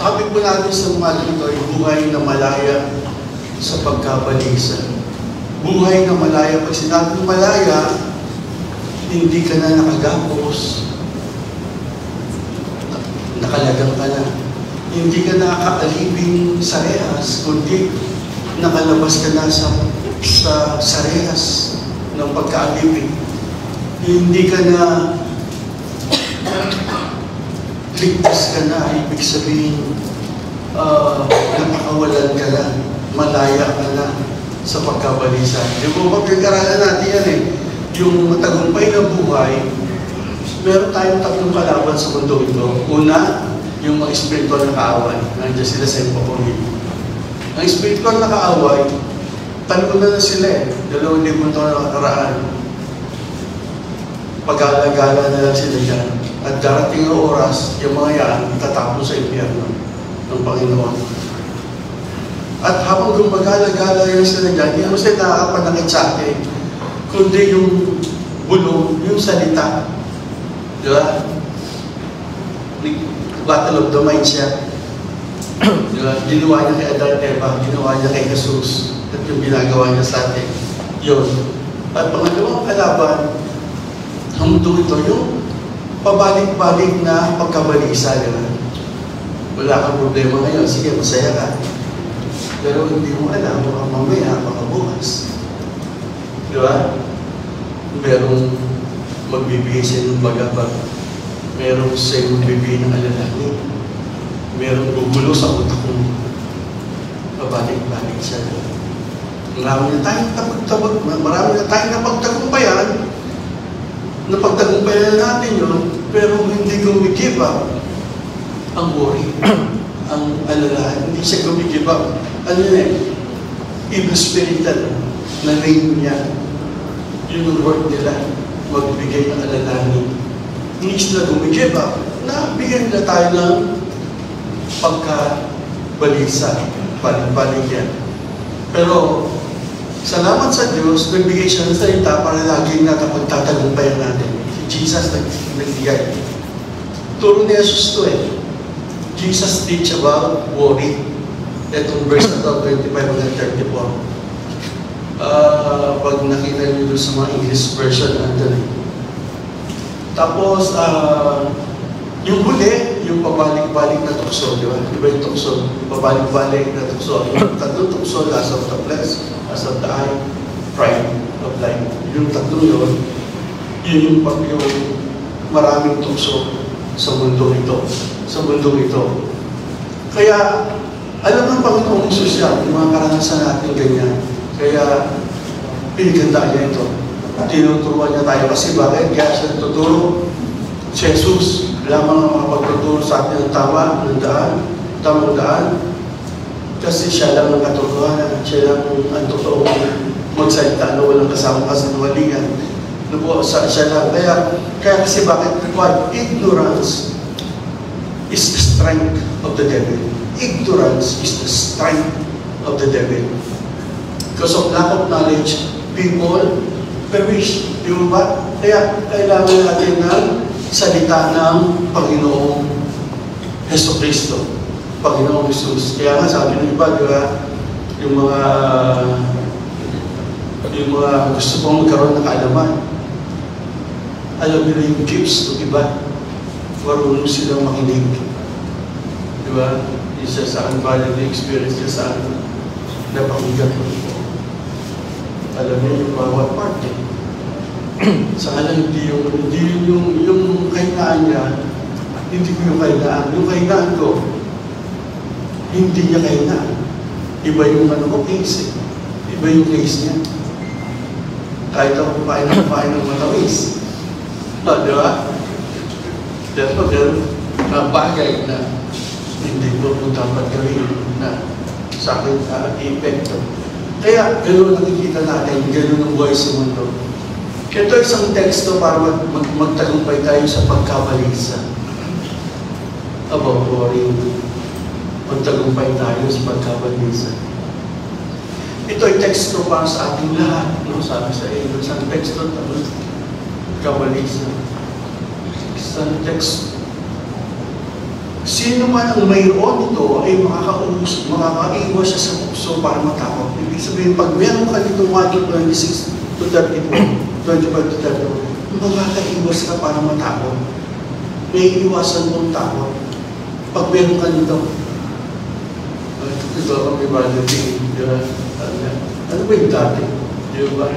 topic po natin sa umaga ito ay buhay na malaya sa pagkabalisa. Buhay na malaya. Pag sinabing malaya, hindi ka na nakagapos. Nakalagang ka na. Hindi ka nakakaalipin sa rehas, kundi nakalabas ka na sa rehas ng pagkaalipin. Hindi ka na ligtas ka na, ibig sabihin, napakawalan ka na, malaya ka na sa pagkabalisa. Yung pagkakaralan natin yan yung matagumpay na buhay, meron tayong tatlong kalaban sa mundo ito. Una, yung mga spiritual na kaaway. Nandiyan sila sa ipapuli. Ang spiritual na kaaway, tanong na sila 2,000 taon na nakaraan. Pag-alagala na lang sila dyan. At darating ang oras, yung mga yan, itatapos sa impyerno ng Panginoon. At habang gumagala-gala yan sila dyan, hindi mo sila nakakapanakit sa atin, kundi yung bulong, yung salita. Di ba? Battle of the mind siya. Di ba? Ginawa niya kay Adan at Eva, ginawa niya kay Jesus, at yung ginagawa niya sa atin. Yun. At pangalawang kalaban, ang mundo ito, yung pabalik-balik na pagkabalisa. Di ba? Wala kang problema ngayon, sige, masaya ka. Pero hindi mo alam, baka mamaya, baka bukas. Di ba? Merong magbibigay sa ng bagabag. Merong sa'yo magbibigay ng alalaki. Merong gugulo sa utak mo. Pabalik-balik siya. Marami na tayong napagtagumpayan. Napagtagumpayan natin yun, pero hindi gumigive up ang worry, ang alalahan. Hindi siya gumigive up. Ano yun evil spirited na name niya. Yun ang work nila, magbigay ng alalahanin. Hindi sila gumigive up, na bigyan nila tayo ng pagkabalisa, balik-balik yan. Pero, salamat sa Diyos, nagbigay siya ng salita para laging pagtatagumpayan natin. Si Jesus nagbigay. Turo ni Jesus to Jesus teach about worry. Itong verse na to, 25 hanggang 34. Pag nakita niyo doon sa mga English version, andun Tapos, yung huli, yung pabalik-balik na tukso, di ba? Iba yung tukso, yung pabalik-balik na tukso. Yung tatlong tukso, last of the flesh, last of the eye, pride of life. Yung tatlong yun yung maraming tukso sa mundo ito. Sa mundo ito. Kaya, alam ng Panginoong Isus yan, yung mga karanasan natin ganyan. Kaya, pinaganda niya ito. Tinuturuan niya tayo kasi bakit? Kaya siya tuturo. Si Jesus, lamang ang makapagtuturo sa atin ng tama, ng daan, tamang daan. Kasi siya lang ang katotohanan, siya lang ang totoong magsalita na walang kasama kasinungalingan. Siya lang. Kaya kasi bakit? What? Ignorance is the strength of the devil. Ignorance is the strength of the devil. Because of lack of knowledge, people perish. Di ba? Kaya kailangan natin ng salita ng Panginoong Jesucristo. Panginoong Jesus. Kaya nga sabi ng iba, di ba? Yung mga gusto pong magkaroon ng kaalaman. Alam nila yung gifts ng iba. Marunong silang makinig. Di ba? Isa sa unvalued experience niya sa akin. Napakinggan ko. Alam niyo yung bawat part sa alam, hindi yung kahinaan niya, hindi ko yung kahinaan. Yung kahinaan ko, hindi niya kahinaan. Iba yung case Iba yung case niya. Kahit ako kumain ng matamis. Di ba? Pero bagay na hindi ko dapat gawin na sa akin epekto. Kaya gano'n nakikita natin, gano'n ang buhay sa mundo. Ito isang teksto para magtagumpay tayo sa pagkabalisa. About worrying. Magtagumpay tayo sa pagkabalisa. Ito ay teksto para sa ating lahat. No? Sabi sa iyo, isang teksto pagkabalisa. Isang teksto Sino man ang mayroon nito ay makakaiwas siya sa puso para matakot. Ibig sabihin, pag meron ka dito 26 to 34, 25 to 34, makakaiwas ka para matakot. May iwasan mong takot. Pag meron ka nito, ito ang evaluating, di ba? Ano ba yung dati? Di ba?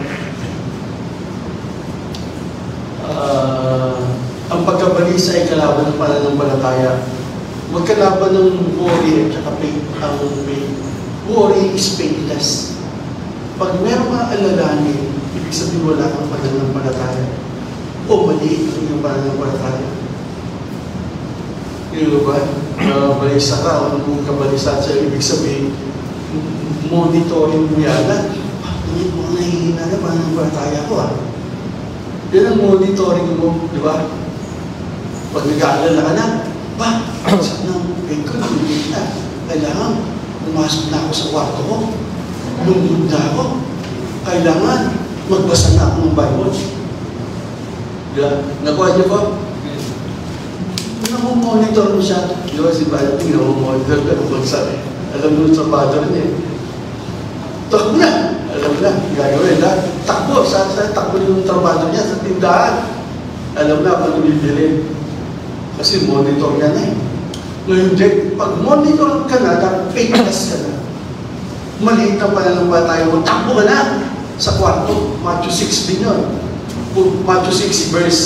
Ang pagkabalisa ay kalaban ng pananampalataya. Magkalaban ng worry at saka faith. Ang worry is faithless. Pag meron ka alalahanin, ibig sabihin wala kang pananampalataya. O maliit ang iyong pananampalataya. Yung ba? Balisa ka, o kung kabalisa sa ibig sabihin, monitoring mo yan. Hindi mo nahihina na pananampalataya ko Yan ang monitoring mo, di ba? Pag nag-aalala ka na, saan ang faith ko, nangyayin na. Kailangan, pumasok na ako sa kwarto ko. Lungkod na ako. Kailangan, magbasa na ako ng Bible. Diba? Nakuha niyo po? Monitor mo siya. Di ba si Bible, monitor ka kung magsabi. Alam mo sa father niya. Takbo na! Alam na, gagawin na. Takbo! Saan takbo yung trabaho niya sa tindahan? Alam na, paano bibilin. Kasi monitor ka na Ngayon din, pag monitor ka na, faithless ka na. Maliit ang pananampalataya mo, takbo ka na sa kwarto. Matthew 6 din yun. Matthew 6 verse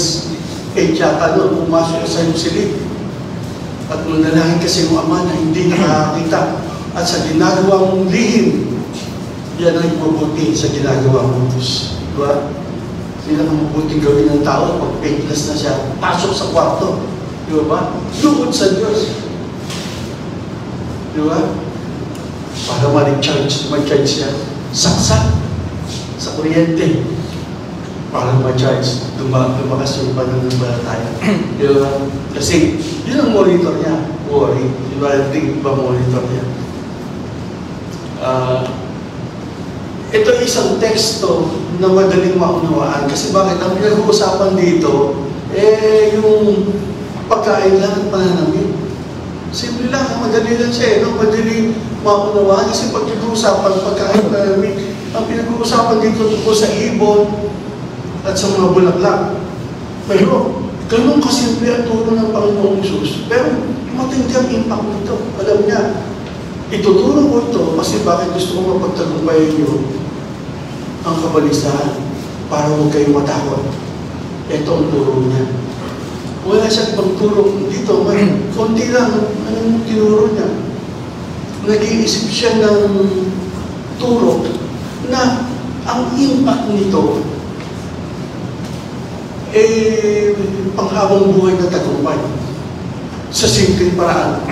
8 yata nun, pumasok ka sa iyong silid. At manalangin kasi yung ama na hindi nakakakita. At sa ginagawa mong lihim, yan ang mabuti sa ginagawa mong Diyos. Diba? Sila ang mabuting gawin ng tao pag faithless na siya. Pasok sa kwarto. Diba ba? Lukod sa Diyos. Diba? Para ma-recharge siya. Saksak sa kuryente. Para ma-charge. Lumakas yung pananampalataya. Diba? Kasi, yun ang monitor niya. Worry. Diba? Think ba monitor niya? Ito ay isang teksto na madaling maunawaan. Kasi bakit? Ang pinag-uusapan dito, yung pagkain lang at pananamit. Simple lang, madali lang siya, madali maunawaan. Kasi pag pinag-uusapan, pagkain at pananamit, ang pinag-uusapan dito tungkol sa ibon at sa mga bulaklak. Pero, ganun kasimple ang turo ng Panginoong Isus. Pero, matindi ang impact nito. Alam niya, ituturo ko ito kasi bakit gusto ko mapagtagumpayan niyo ang kabalisahan para huwag kayo matakot. Ito ang turo niya. Wala siyang pagturo dito. Konti lang. Anong tinuro niya? Nag-iisip siya ng turo na ang impact nito panghabang buhay na tagumpay. Sa simpleng paraan.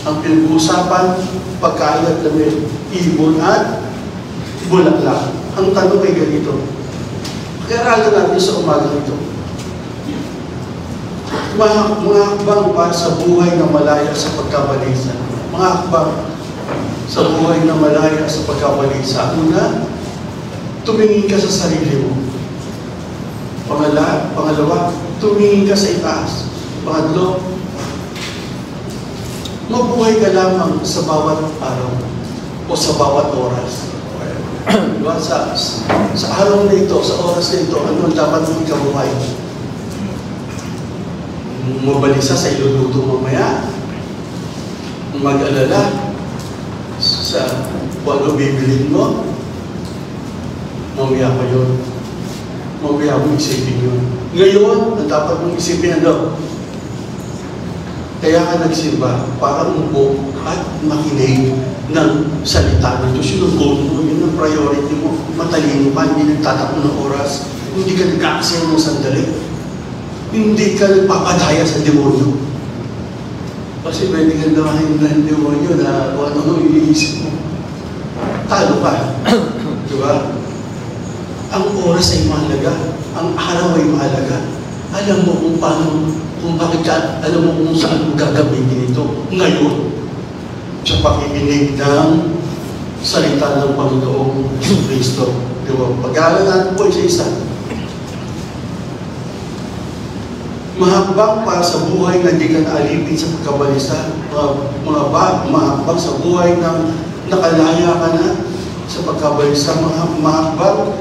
Ang pinag-uusapan, pagkain at lamig, ibon at bulaklak. Ang tanong ay ganito. Kaya natin sa umaga nito. Mga hakbang para sa buhay na malaya sa pagkabalisa. Mga hakbang sa buhay na malaya sa pagkabalisa. Una, tumingin ka sa sarili mo. Pangalawa, tumingin ka sa itaas. Pangatlo, mabuhay ka lamang sa bawat araw o sa bawat oras. Diba? Sa araw na ito, sa oras na ito, ano ang dapat mong ikabuhay? Mabalisa sa iluluto mamaya. Mag-alala sa kung ano bibilin mo. Mamaya pa yun. Mamaya mong isipin yun. Ngayon, ang dapat mong isipin ano? Kaya ka nagsimba para umupo at makinig ng salita ng Diyos. Yun ang goal mo, yun ang priority mo. Matalino ka, hindi nagtatakbo ng oras, hindi ka nag-aaksaya ng sandali, hindi ka nagpapadaya sa demonyo. Kasi pwede ka naman ng demonyo na kung ano iniisip mo. Talo ka. Diba? Ang oras ay mahalaga. Ang araw ay mahalaga. Alam mo kung paano, kung bakit ka, alam mo kung saan mo gagamitin ito ngayon sa pakikinig ng salita ng Panginoong Kristo. Diba? Pag-aaral natin po isa-isa. Mahakbang para sa buhay na di ka naalipin sa pagkabalisa. Mahakbang sa buhay na nakalaya ka na sa pagkabalisa. Mahakbang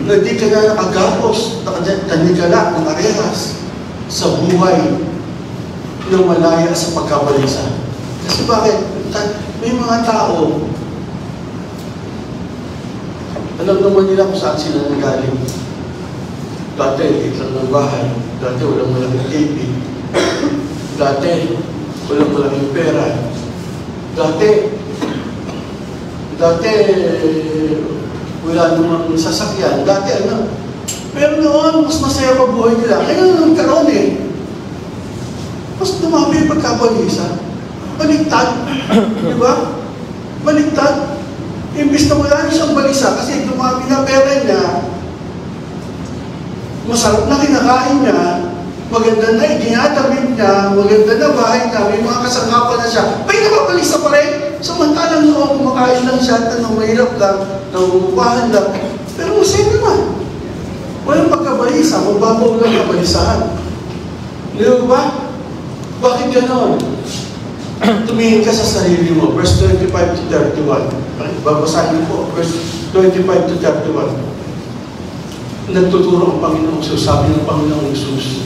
na di ka na nakagapos, tanikala ng arehas sa buhay na malaya sa pagkabalisa. Kasi bakit? May mga tao, alam naman nila kung saan sila nanggaling. Dati, iklang ng bahay. Dati, walang malaking TV. Dati, walang malaking pera. Dati, wala namang sasakyan. Dati, ano? Pero noon, mas masaya pa buhay nila. Kaya nagkaroon eh. Mas dumami yung pagkabalisa. Baliktad. Di ba? Baliktad. Imbis na wala niya siyang balisa kasi dumami na pera niya, masarap na kinakain niya, maganda na dinadamit niya, maganda na bahay niya, may mga kasangkapan na siya, may nakabalisa pa rin. Samantalang noong kumakain lang siya at mahirap lang, nangungupahan lang, pero masaya naman. Walang pagkabalisa, mababaw lang kabalisahan. Di ba? Bakit ganon? Tumingin ka sa sarili mo, verse 25 to 31. Babasahin po, verse 25 to 31. Nagtuturo ang Panginoong Jesus, sabi ng Panginoong Jesus.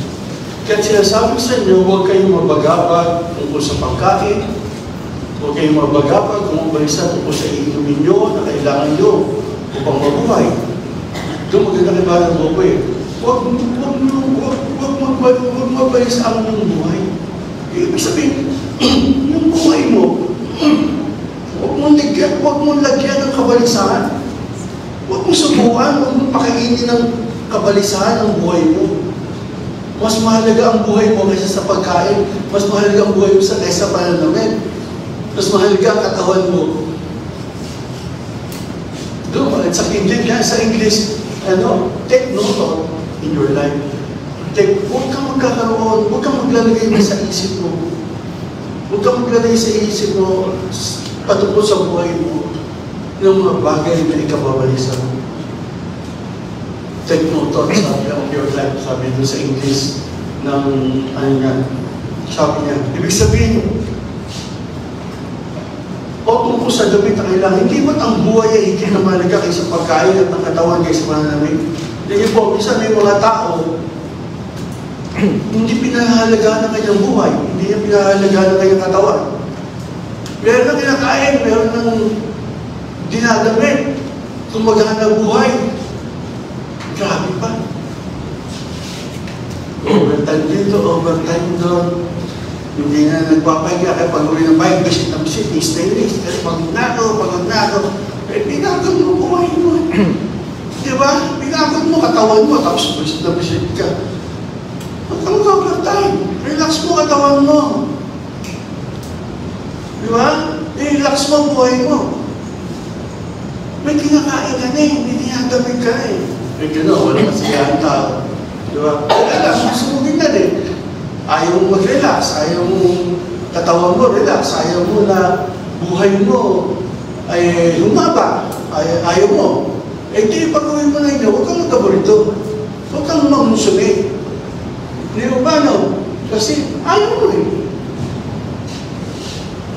Kaya sinasabi sa inyo, huwag kayong mabagabag tungkol sa pagkain, huwag kayong mabagabag kung mabalisa tungkol sa iinumin nyo na kailangan nyo upang mabuhay. Ito maganda kay Balang Bobo eh. Huwag mabalisa ang inyong buhay. Ibig sabihin, yung buhay mo, huwag mong lagyan ng kabalisahan. Huwag mong subukan, huwag mong pakainin ng kabalisahan ng buhay mo. Mas mahalaga ang buhay mo kaysa sa pagkain. Mas mahalaga ang buhay mo kaysa sa pananamit. Mas mahalaga ang katawan mo. Doon, sa English, take note in your life. Huwag kang magkakaroon, huwag kang maglalagay sa isip mo. Huwag kang maglalagay sa isip mo patungkol sa buhay mo ng mga bagay na ikababalisa mo. Take note of your life, sabi doon sa English ng sabi niya. Ibig sabihin, o tungkol sa damit na kailangan, hindi ba't ang buhay ay higit na mahalaga kaysa pagkain at ang katawan kaysa mananamit? Hindi po, minsan may mga tao, hindi pinahalagaan ang kanyang buhay, hindi niya pinahalagaan ang kanyang katawan. Meron na kinakain, meron ng dinadamit, kumbaga na buhay. Grabe pa. Overtime dito, overtime doon. Hindi na nagpapahinga kaya pag-uli ng bike, bisit na bisit, stainless. Kasi pagod na ako. Eh, pinagod mo buhay mo. Diba? Pinagod mo katawan mo, tapos bisit na bisit ka. Huwag kang mag-overtime. Relax mo katawan mo. Diba? I-relax mo buhay mo. May kinakain ka na eh, may dinadamig ka na eh. May gano'n, walang kasiyahan tao. Diba? Relax, gusto mo ganyan eh. Ayaw mo mag-relax, ayaw mo katawan mo relax, ayaw mo na buhay mo ay humaba, ayaw mo. Eh di, pag-uwi mo na yun, huwag kang magkaborito. Huwag kang mamusumi. Hindi mo ba, no? Kasi ayaw mo eh.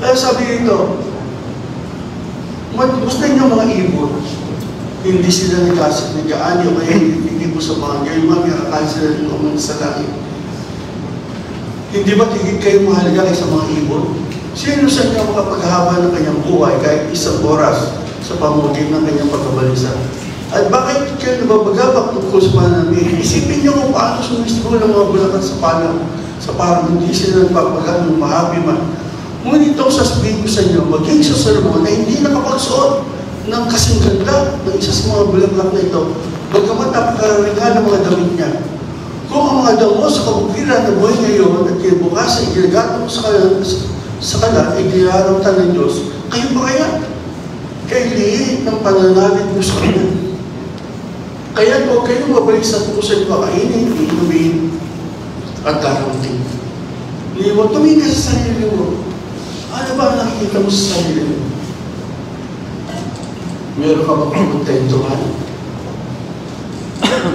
Kaya sabi dito, gusto niyo mga ibon, hindi sila nag-aanyo, kaya hindi po sa mga ngayon, may akala sila ng sa langit. Hindi ba tigit kayo mahalaga kaysa mga ibon? Sino sa inyo makapaghaba ng kanyang buhay kahit isang oras sa pamumugitan ng kanyang pagkabalisa? At bakit kayo nababagabak tungkol sa pananamit? Isipin niyo kung paano sumisto ng mga bulakan sa parang hindi sila nagpapagal ng mahabi man. Ngunit ito sasabihin ko sa inyo, maging sa Solomon na hindi nakapagsuot ng kasing ganda ng isa sa mga bulaklak na ito, bagamat napakararingan ng mga damit niya. Kung ang mga damo sa kabukiran na buhay ngayon at kinabukasan, ginagato mo sa kalan, ay ginararamtan ng Diyos, kayo ba kaya? Kay liit ng pananalig mo sa kanya. Kaya huwag kayong mabalik sa puso nyo, kainin, inumin, at darating. Huwag tumingin ka sa sarili mo. Ano ba ang nakikita mo sa sarili mo? Meron ka ba kontentuhan?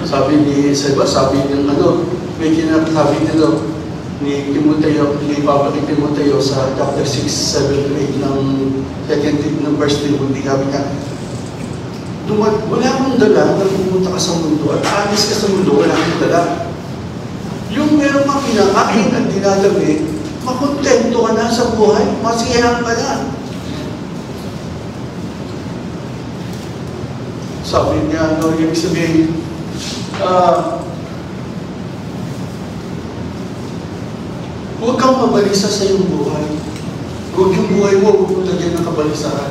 Sabi ng may kinasabi nito ni Timoteo, ni Papa ni Timoteo sa chapter 6, 7, 8 ng second ng verse 3, hindi kami ka. Wala akong dala na pumunta ka sa mundo at aalis ka sa mundo, wala akong dala. Yung meron kang pinakain at dinadami, makontento ka na sa buhay, masiyahan ka na. Sabi niya, yung sabihin, huwag kang mabalisa sa iyong buhay. Huwag yung buhay mo, huwag mo lagyan ng kabalisahan.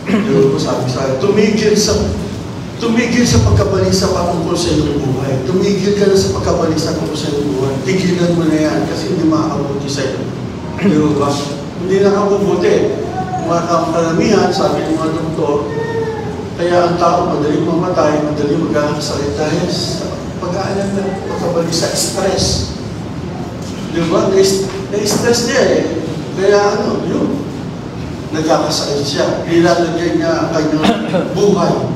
Yun po sabi sa akin, tumigil sa pagkabalisa patungkol sa iyong buhay. Tumigil ka na sa pagkabalisa patungkol sa iyong buhay. Tigilan mo na yan kasi hindi makakabuti sa iyo. Di ba? Hindi nakakabuti. Mga karamihan, sabi ng mga doktor, kaya ang tao madaling mamatay, madaling magkakasakit dahil sa pag-aalam na pagkabalisa, stress. Di ba? Na-stress niya eh. Kaya yun. Nagkakasakit siya. Nilalagay niya ang kanyang buhay.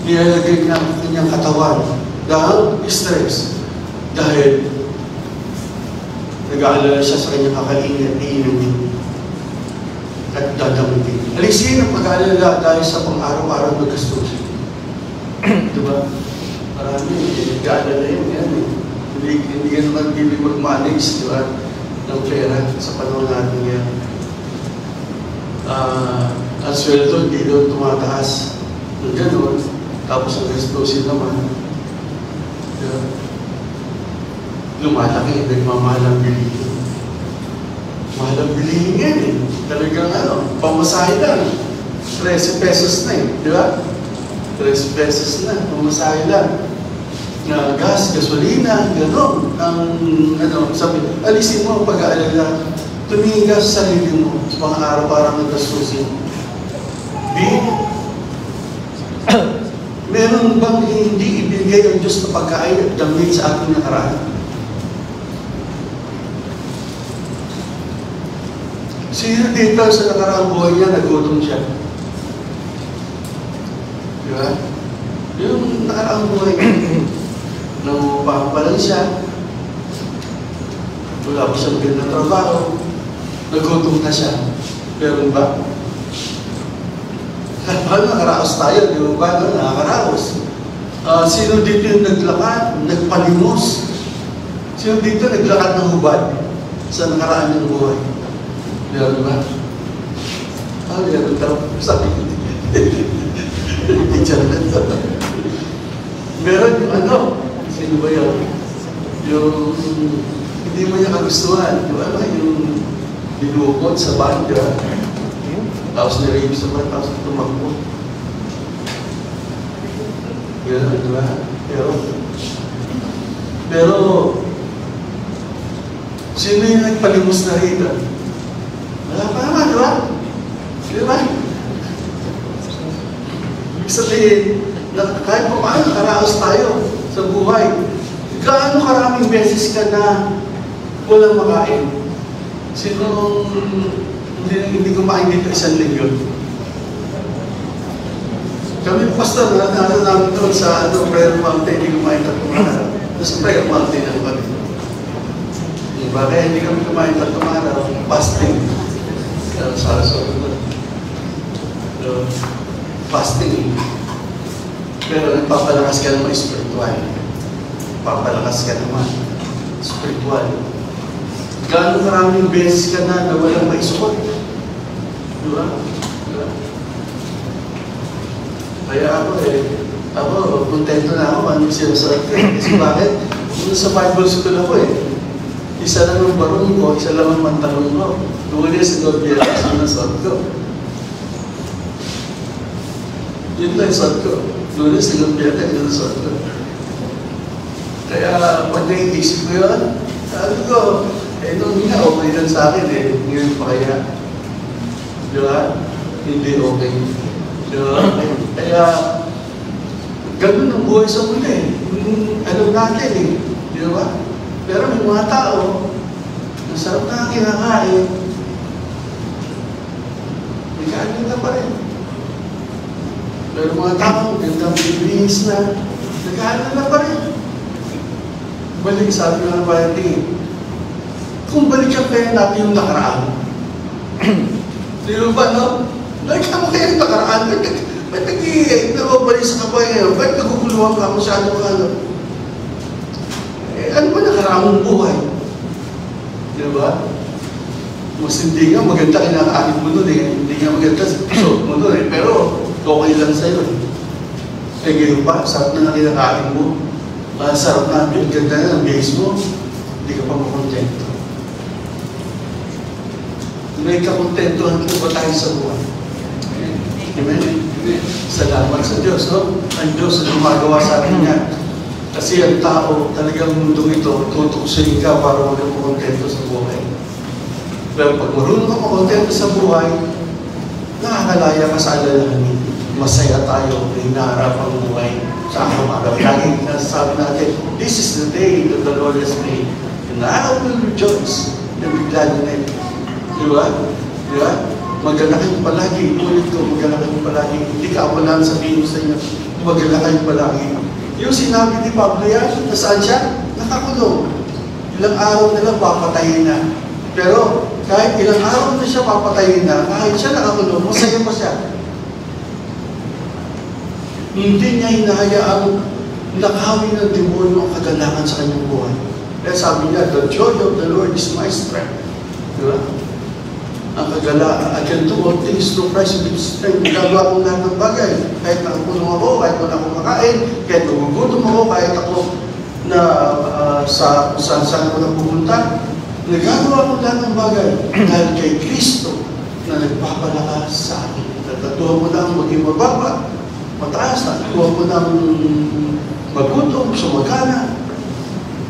Nilalagay niya ang kanyang katawan. Dahil stress. Dahil nag-aalala siya sa kanyang kakainin at iinumin. At dadamitin. Alisin ang pag-aalala dahil sa pang-araw-araw na gastos. Diba? Marami, nag-aalala yan. Hindi ka naman hindi mag-manage, diba? Ng pera sa panahon natin yan. Ang sweldo, hindi doon tumataas. Ng gano'n, tapos ang gastusin naman. Diba? Lumalaki, nagmamahal ang bilihin. Mahal ang bilihin yan eh. Talagang pamasahe lang. 13 pesos na eh. Di ba? 13 pesos na, pamasahe lang. Na gas, gasolina, gano'n. Sabi, alisin mo ang pag-aalala. Tumingin ka sa sarili mo sa mga araw para magkastusin. Meron bang hindi ibigay ang Diyos na pagkain at damit sa ating nakaraan? Sino dito sa nakaraang buhay niya, nagutom siya? Di ba? Yung nakaraang buhay niya, nangupapalan siya, wala pa siyang ganda trabaho, nagutom na siya. Pero ba? Paano nakaraos tayo? Di ba? Nakakaraos. Sino dito yung naglakad, nagpalimos? Sino dito naglakad ng hubad sa nakaraan ng buhay? Meron ba? Meron daw. Sabi ko, picture na ito. Meron yung sino ba yun? Yung hindi mo niya kagustuhan. Di ba? Yung binukod sa banda. Tapos nireview sa banda, tapos tumakbo. Gano'n, di ba? Pero, sino yung nagpalimos na rito? Wala pa naman, di ba? Di ba? Ibig sabihin, kahit pa paano nakaraos tayo sa buhay, gaano karaming beses ka na walang makain? Sino hindi kumain dito isang linggo? Kami pastor, nasa namin doon sa prayer mountain, hindi kumain tatlong araw. Sa prayer mountain ang kami. Kaya hindi kami kumain tatlong araw, fasting. Fasting. Pero nagpapalakas ka naman spiritual. Papalakas ka naman spiritual. Gano'ng maraming beses ka na walang maisukot. Diba? Kaya ako, kontento na ako anong sinusuot ko. Kasi bakit? Sa Bible school ako isa lang ang barong ko, isa lang ang mantalong ko. Lunes sa gobyerno, sinusuot ko. Yun lang suot ko. Lunes sa gobyerno, sinusuot ko. Kaya pag naiisip ko yun, sabi ko, nung nga okay lang sa akin ngayon pa kaya. Di ba? Hindi okay. Di ba? Kaya, ganun ang buhay sa muli. Alam natin Di ba? Pero may mga tao, masarap na kinakain, may kanin na pa rin. Pero mga tao, gandang bibihis na, nagkaanan na pa rin. Balik, sabi nga ba natin, kung balikan kaya natin yung nakaraan, di ba, no? Balikan mo kaya yung nakaraan, ba't nababalik sa kabay ngayon? Ba't naguguluhan ka masyado ka, ano? Ano ba nakaraan mong buhay? Di ba? Mas hindi nga maganda kinakain mo nun eh. Hindi nga maganda sa puso mo nun eh. Pero okay lang sa'yo eh. Eh ngayon pa, sarap na kinakain mo. Sarap na, yung ganda na ng base mo. Hindi ka pa makontento. May kakontentohan ko ba tayo sa buhay? Amen? Salamat sa Diyos, no? Ang Diyos na gumagawa sa atin niya. Kasi ang tao, talagang mundong ito, tutuksin ka para maging makontento sa buhay. Pero pag marunong ka makontento sa buhay, nakakalaya ka sa alalahanin. Masaya tayo, hinaharap ang buhay sa araw-araw. Lagi nasasabi natin, this is the day that the Lord has made. And I will rejoice and be glad in it. Di ba? Di ba? Maganda kayo palagi. Ulit ko, maganda kayo palagi. Hindi ka wala sabihin mo sa inyo, maganda kayo palagi. Yung sinabi ni Pablo yan, nasaan siya? Nakakulong. Ilang araw na lang papatayin na. Pero kahit ilang araw na siya papatayin na, kahit siya nakakulong, masaya pa siya. Hindi niya hinahayaang nakawin ng demonyo ang kagalakan sa kanyang buhay. Kaya sabi niya, the joy of the Lord is my strength. Diba? Ang kagalakan, I can do all things through Christ who gives strength. Gagawa akong lahat ng bagay. Kahit nakakulong ako, kahit wala akong makain, kahit nagugutom ako, kahit ako na saan ako napupunta, nagagawa ko lahat ng bagay dahil kay Kristo na nagpapalakas sa akin. Natuwa mo na ang maging mababa, mataas, natuwa mo na ang magutom, sumagana,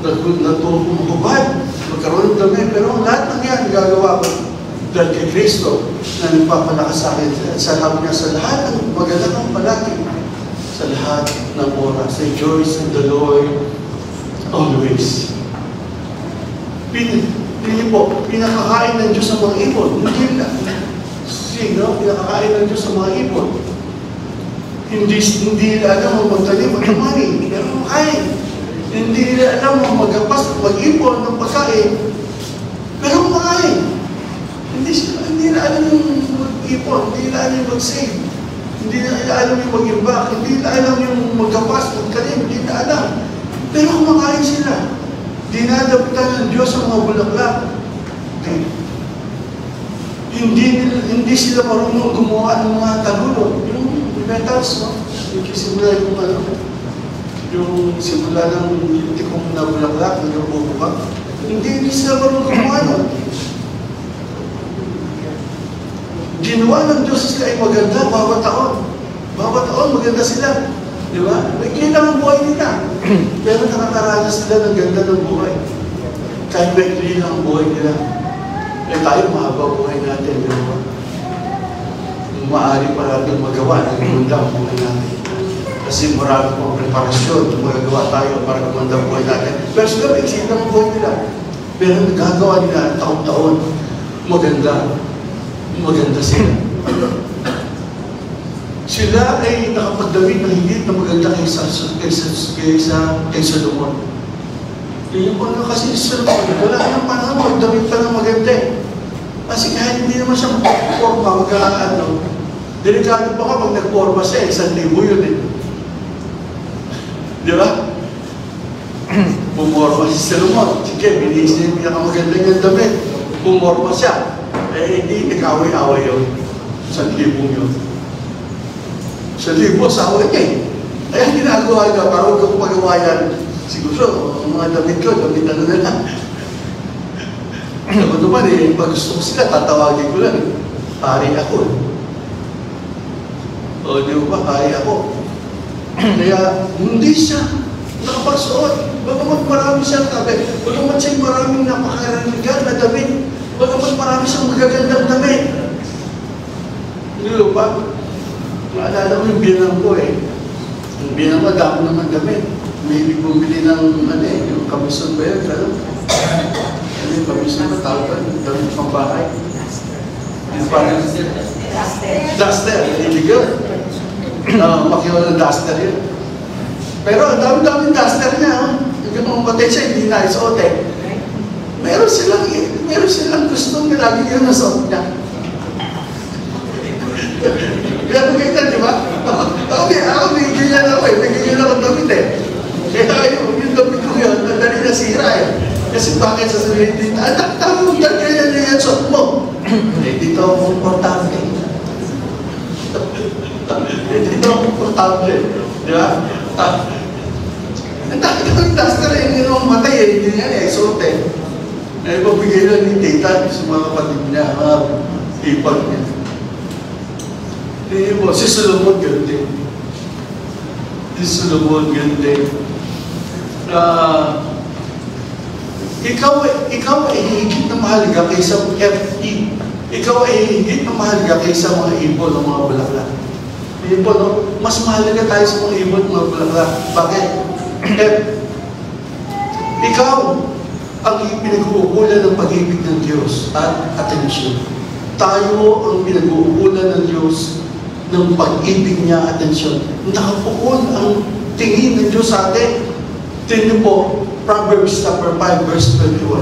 natuwa mo mahubad, magkaroon ng dami, pero lahat ng yan gagawa ko dahil kay Kristo na nagpapalakas sa akin. Salamat niya sa lahat ng magandang palagi, sa lahat ng oras. Rejoice in the Lord always. Pinakakain ng Diyos sa mga ibon. Hindi lang. Sino? Pinakakain ng Diyos sa mga ibon. Hindi nila alam mo magtanim at kumain. Pero makain. Hindi nila alam mo magapas at mag-ipon ng pagkain. Pero makain. Hindi nila alam yung mag-ipon. Hindi nila alam yung mag-save. Hindi nila alam yung mag-imbak. Hindi nila alam yung magapas, magtanim. Hindi nila alam. Pero kumakain sila. Dinadapitan ng Diyos ang mga bulaklak. Hindi sila marunong gumawa ng mga tagulog. Yung metals, no? Yung simula yung yung simula ng tikong na bulaklak, yung bubukak. Hindi sila marunong gumawa nun. Ginawa ng Diyos sila ay maganda bawat taon. Bawat taon maganda sila. Di ba? May lang ang buhay nila. Pero nakakaranas sila ng ganda ng buhay. Kahit may lang ang buhay nila. Eh tayo, mahaba buhay natin. Di ba? Maaari pa natin magawa ng ganda ang buhay natin. Kasi marami pang preparasyon magagawa tayo para gumanda ang buhay natin. Pero sila, exit lang ang buhay nila. Pero nagagawa nila taon-taon. Maganda sila. Sila ay nakapagdawit ng higit na maganda kay Solomon. Yung ano kasi Solomon, wala nang panahon magdawit pa ng maganda. Kasi kahit hindi naman siya magporma, delikado pa ka pag nagporma siya, 1,000 yun eh. Di ba? Pumorma si Solomon. Sige, bilis niya yung pinakamaganda niyang damit. Pumorma siya. Eh, hindi, nag-away-away yun. 1,000 yun. 1,000 sa away niya eh. Kaya ginagawa niya, para huwag kang magawa yan. Siguro, ang mga damit ko, damit na lang. Ako naman eh, pag gusto ko sila, tatawagin ko lang. Pari ako. O, di ba, pari ako. Kaya, hindi siya nakapagsuot. Bagamat marami siyang damit. Bagamat siyang maraming napakaranigan na damit. Bagamat marami siyang magagandang damit. Hindi ba? Maalala ko yung binang ko eh. Yung binang ko, dami naman damit. May bumili ng, yung kamison ba yun? Ano yung kamison ba? Tawag ka? Damit pang bahay. Yung parang duster. Really good. Makiwa ng duster yun. Pero ang dami-daming duster niya. Yung mamatay siya, hindi na isuot eh. Meron silang gustong lagi yun nasuot niya. Kaya magkita, di ba? Ako may ganyan ako eh. May ganyan ako damit eh. Kaya yung damit ko yun, madali na sira eh. Kasi bakit sasabihin din, anak, tama mo dyan, ganyan na yan, suot mo. Eh, dito ako komportable. Dito ako komportable. Di ba? Ang dami kang industrial eh, hindi naman matay eh. Hindi yan eh, suot eh. Eh, pabigay lang ni Tita sa mga kapatid niya, mga ipag niya. Eh, si Solomon ganun din. Si Solomon ganun din. Ikaw ay higit na mahalaga kaysa FE. Ikaw ay higit na mahalaga kaysa mga ibon o mga bulaklak. Ibon, no? Mas mahalaga tayo sa mga ibon o mga bulaklak. Bakit? Ikaw ang pinag-uukulan ng pag-ibig ng Diyos at atensyon. Tayo ang pinag-uukulan ng Diyos ng pag-ibig niya at atensyon. Nakapukol ang tingin ng Diyos sa atin. Tingnan po, Proverbs chapter 5, verse 21.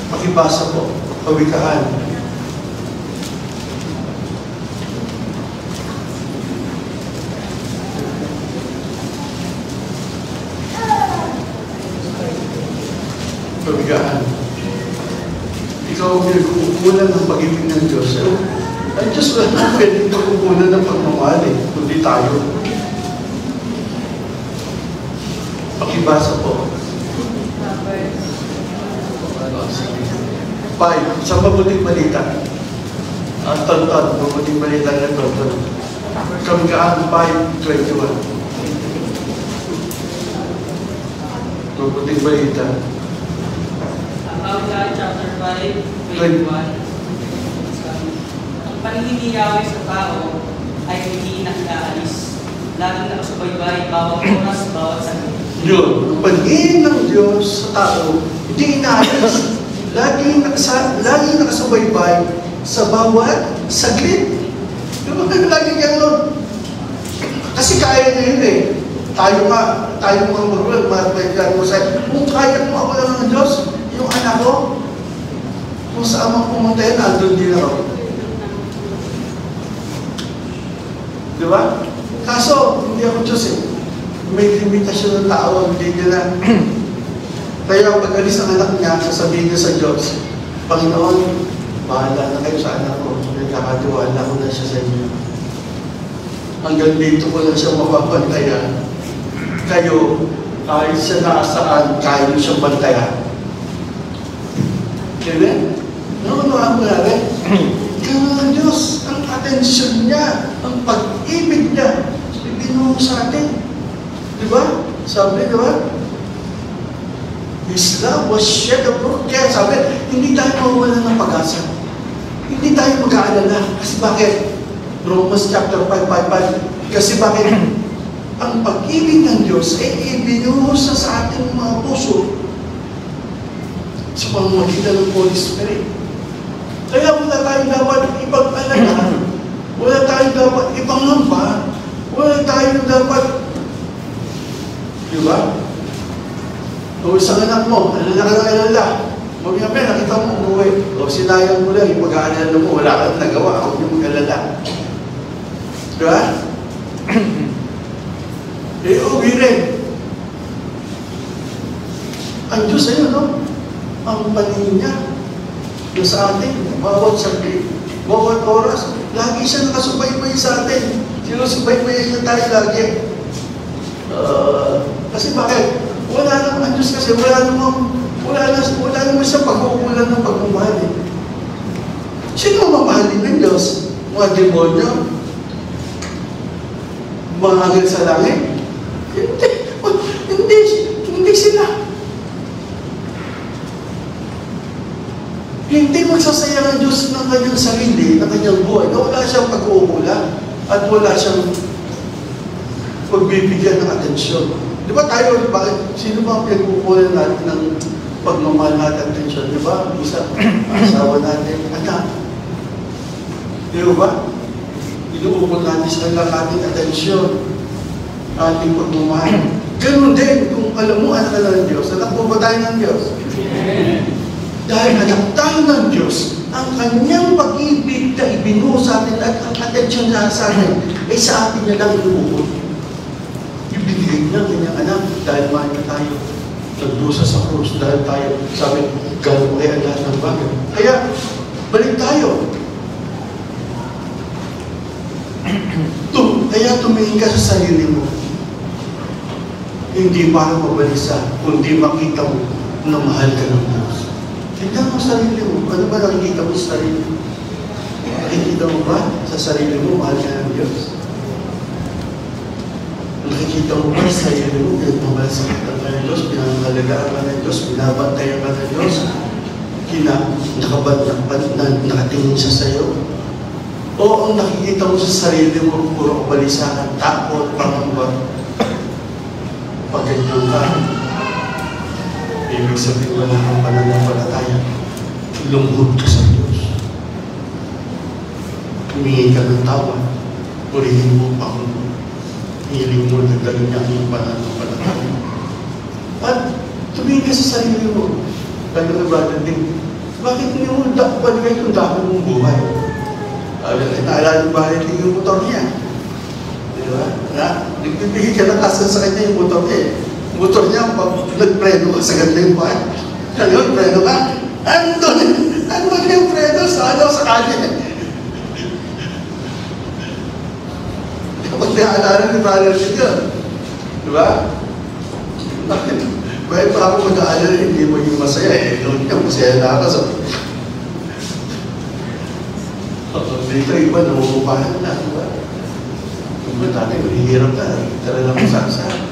Pakibasa po, Kawikaan. Kawikaan. Ikaw ang pinag-uukulan ng pag-ibig ng Diyos. Ang Diyos wala na pwedeng pag-uukulan ng pagmamahal eh, kundi tayo. Pakibasa po. 5. Sa mabuting balita. Ang tonton, mabuting balita ng tonton. Kawikaan 5:21. Mabuting balita. Kawikaan chapter 5:21. Ang paningin ni Yahweh sa tao ay hindi nakaalis. Laging nakasubaybay, bawat oras, bawat saglit. Yun, ang paningin ng Diyos sa tao, hindi inaalis. Laging nakasubaybay sa bawat saglit. Diba? Lagi gano'n. Kasi kaya na yun eh. Tayo mga magulang, mga mo sa'yo, kung kaya mo ako lang ng Diyos, yung anak ko, kung saan mo pumunta yan, andun din ako. Diba? Kaso, hindi ako Diyos eh. May limitasyon ng tao, hindi niya na. Kaya pag alis ang anak niya, sasabihin niya sa Diyos, Panginoon, bahala na kayo sa anak ko. Nagkakatiwala ko na siya sa inyo. Hanggang dito ko lang siya mapapantayan. Kayo, kahit siya nasaan, kaya niyo siyang bantayan. Amen? Ano ang nangyari? Kaya ng Diyos, ang atensyon niya, ang pag-ibig niya, ibinuho sa atin. Diba? Sabi, diba? His love was shed abroad. Kaya sabi, hindi tayo mawawalan ng pag-asa. Hindi tayo mag-aalala. Kasi bakit? Romans chapter 5:5. Kasi bakit? Ang pag-ibig ng Diyos ay ibinuhos sa ating mga puso sa pamamagitan ng Holy Spirit. Kaya wala tayong dapat ipag-alala. Wala tayong dapat ipangamba. Wala tayong dapat, diba? O isang anak mo, alala ka ng alala. Mamaya nakita mo umuwi. O sinayang mo lang, yung pag-aalala mo, wala ka na nagawa, ako yung mag-alala. Diba? Eh, uwi rin. Ang Diyos ayun, no? Ang paningin niya. Yung sa atin, bawat saglit, bawat oras, lagi siya nakasubaybay sa atin. Sinusubaybay niya tayo lagi. Kasi bakit? Wala naman ang Diyos kasi wala naman siya pag-uulan ng pagmamahal eh. Sino mamahalin ng Diyos? Mga demonyo? Mga anghel sa langit? Hindi sila. Hindi magsasayang ang Diyos ng kanyang sarili, ng kanyang buhay, na wala siyang pag-uulan at wala siyang pagbibigyan ng atensyon. Di ba tayo, bakit? Sino ba ang pinag-uulan natin ng pagmamahal natin atensyon? Di ba? Isa, asawa natin, anak. Di ba? Inuukol natin sa kanilang ating atensyon, ating pagmamahal. Ganun din, kung alam mo, anak ka ng Diyos. Anak po ba tayo ng Diyos? Dahil anak tayo ng Diyos, ang kanyang pag-ibig na ibinuo sa atin at ang atensyon na sa atin ay sa atin na lang inuukot. Ibigay niya ang kanyang anak dahil mahal na tayo. Nagdusa sa krus dahil tayo, sabi, gano'n kaya ang lahat ng bagay. Kaya, balik tayo. Kaya tumingin ka sa sarili mo. Hindi para mabalisa, kundi makita mo na mahal ka ng Diyos. Tingnan mo sarili mo. Ano ba nakikita mo sa sarili mo? Nakikita mo ba sa sarili mo mahal ka ng Diyos? Nakikita mo ba sa sarili mo pinagmamalasakit ka ng Diyos, pinangalagaan ka ng Diyos, binabantayan ka ng Diyos, nakatingin siya sa iyo? O ang nakikita mo sa sarili mo, puro kabalisahan, takot, pangamba, pag ganyan ka, ibig sabihin wala kang pananampalataya, lungkot ka sa Diyos. Humingi ka ng tawad, purihin mo pa kung hiling mo, nagdalo niya ang iyong pananampalataya. At tumingin ka sa sarili mo, kaya na brother din, bakit hindi mo baligay yung dami mong buhay? Naalala mo ba yung motor niya? Di ba? Nagbibigay ka ng kasan sa kanya yung motor niya. Motor niya, pag nagpreno ka sa ganda yung bahay. Ngayon, preno ka. Ano ba yung preno? Sa kanya. Kapag naalala ni brother niya. Di ba? Bakit? Bakit pa ako mag-aalala, hindi mo yung masaya eh. Noon niya, masaya na ako. Dito iba, namumupahan na. Diba? Diba, dati, mahihirap ka. Talagang masasaan.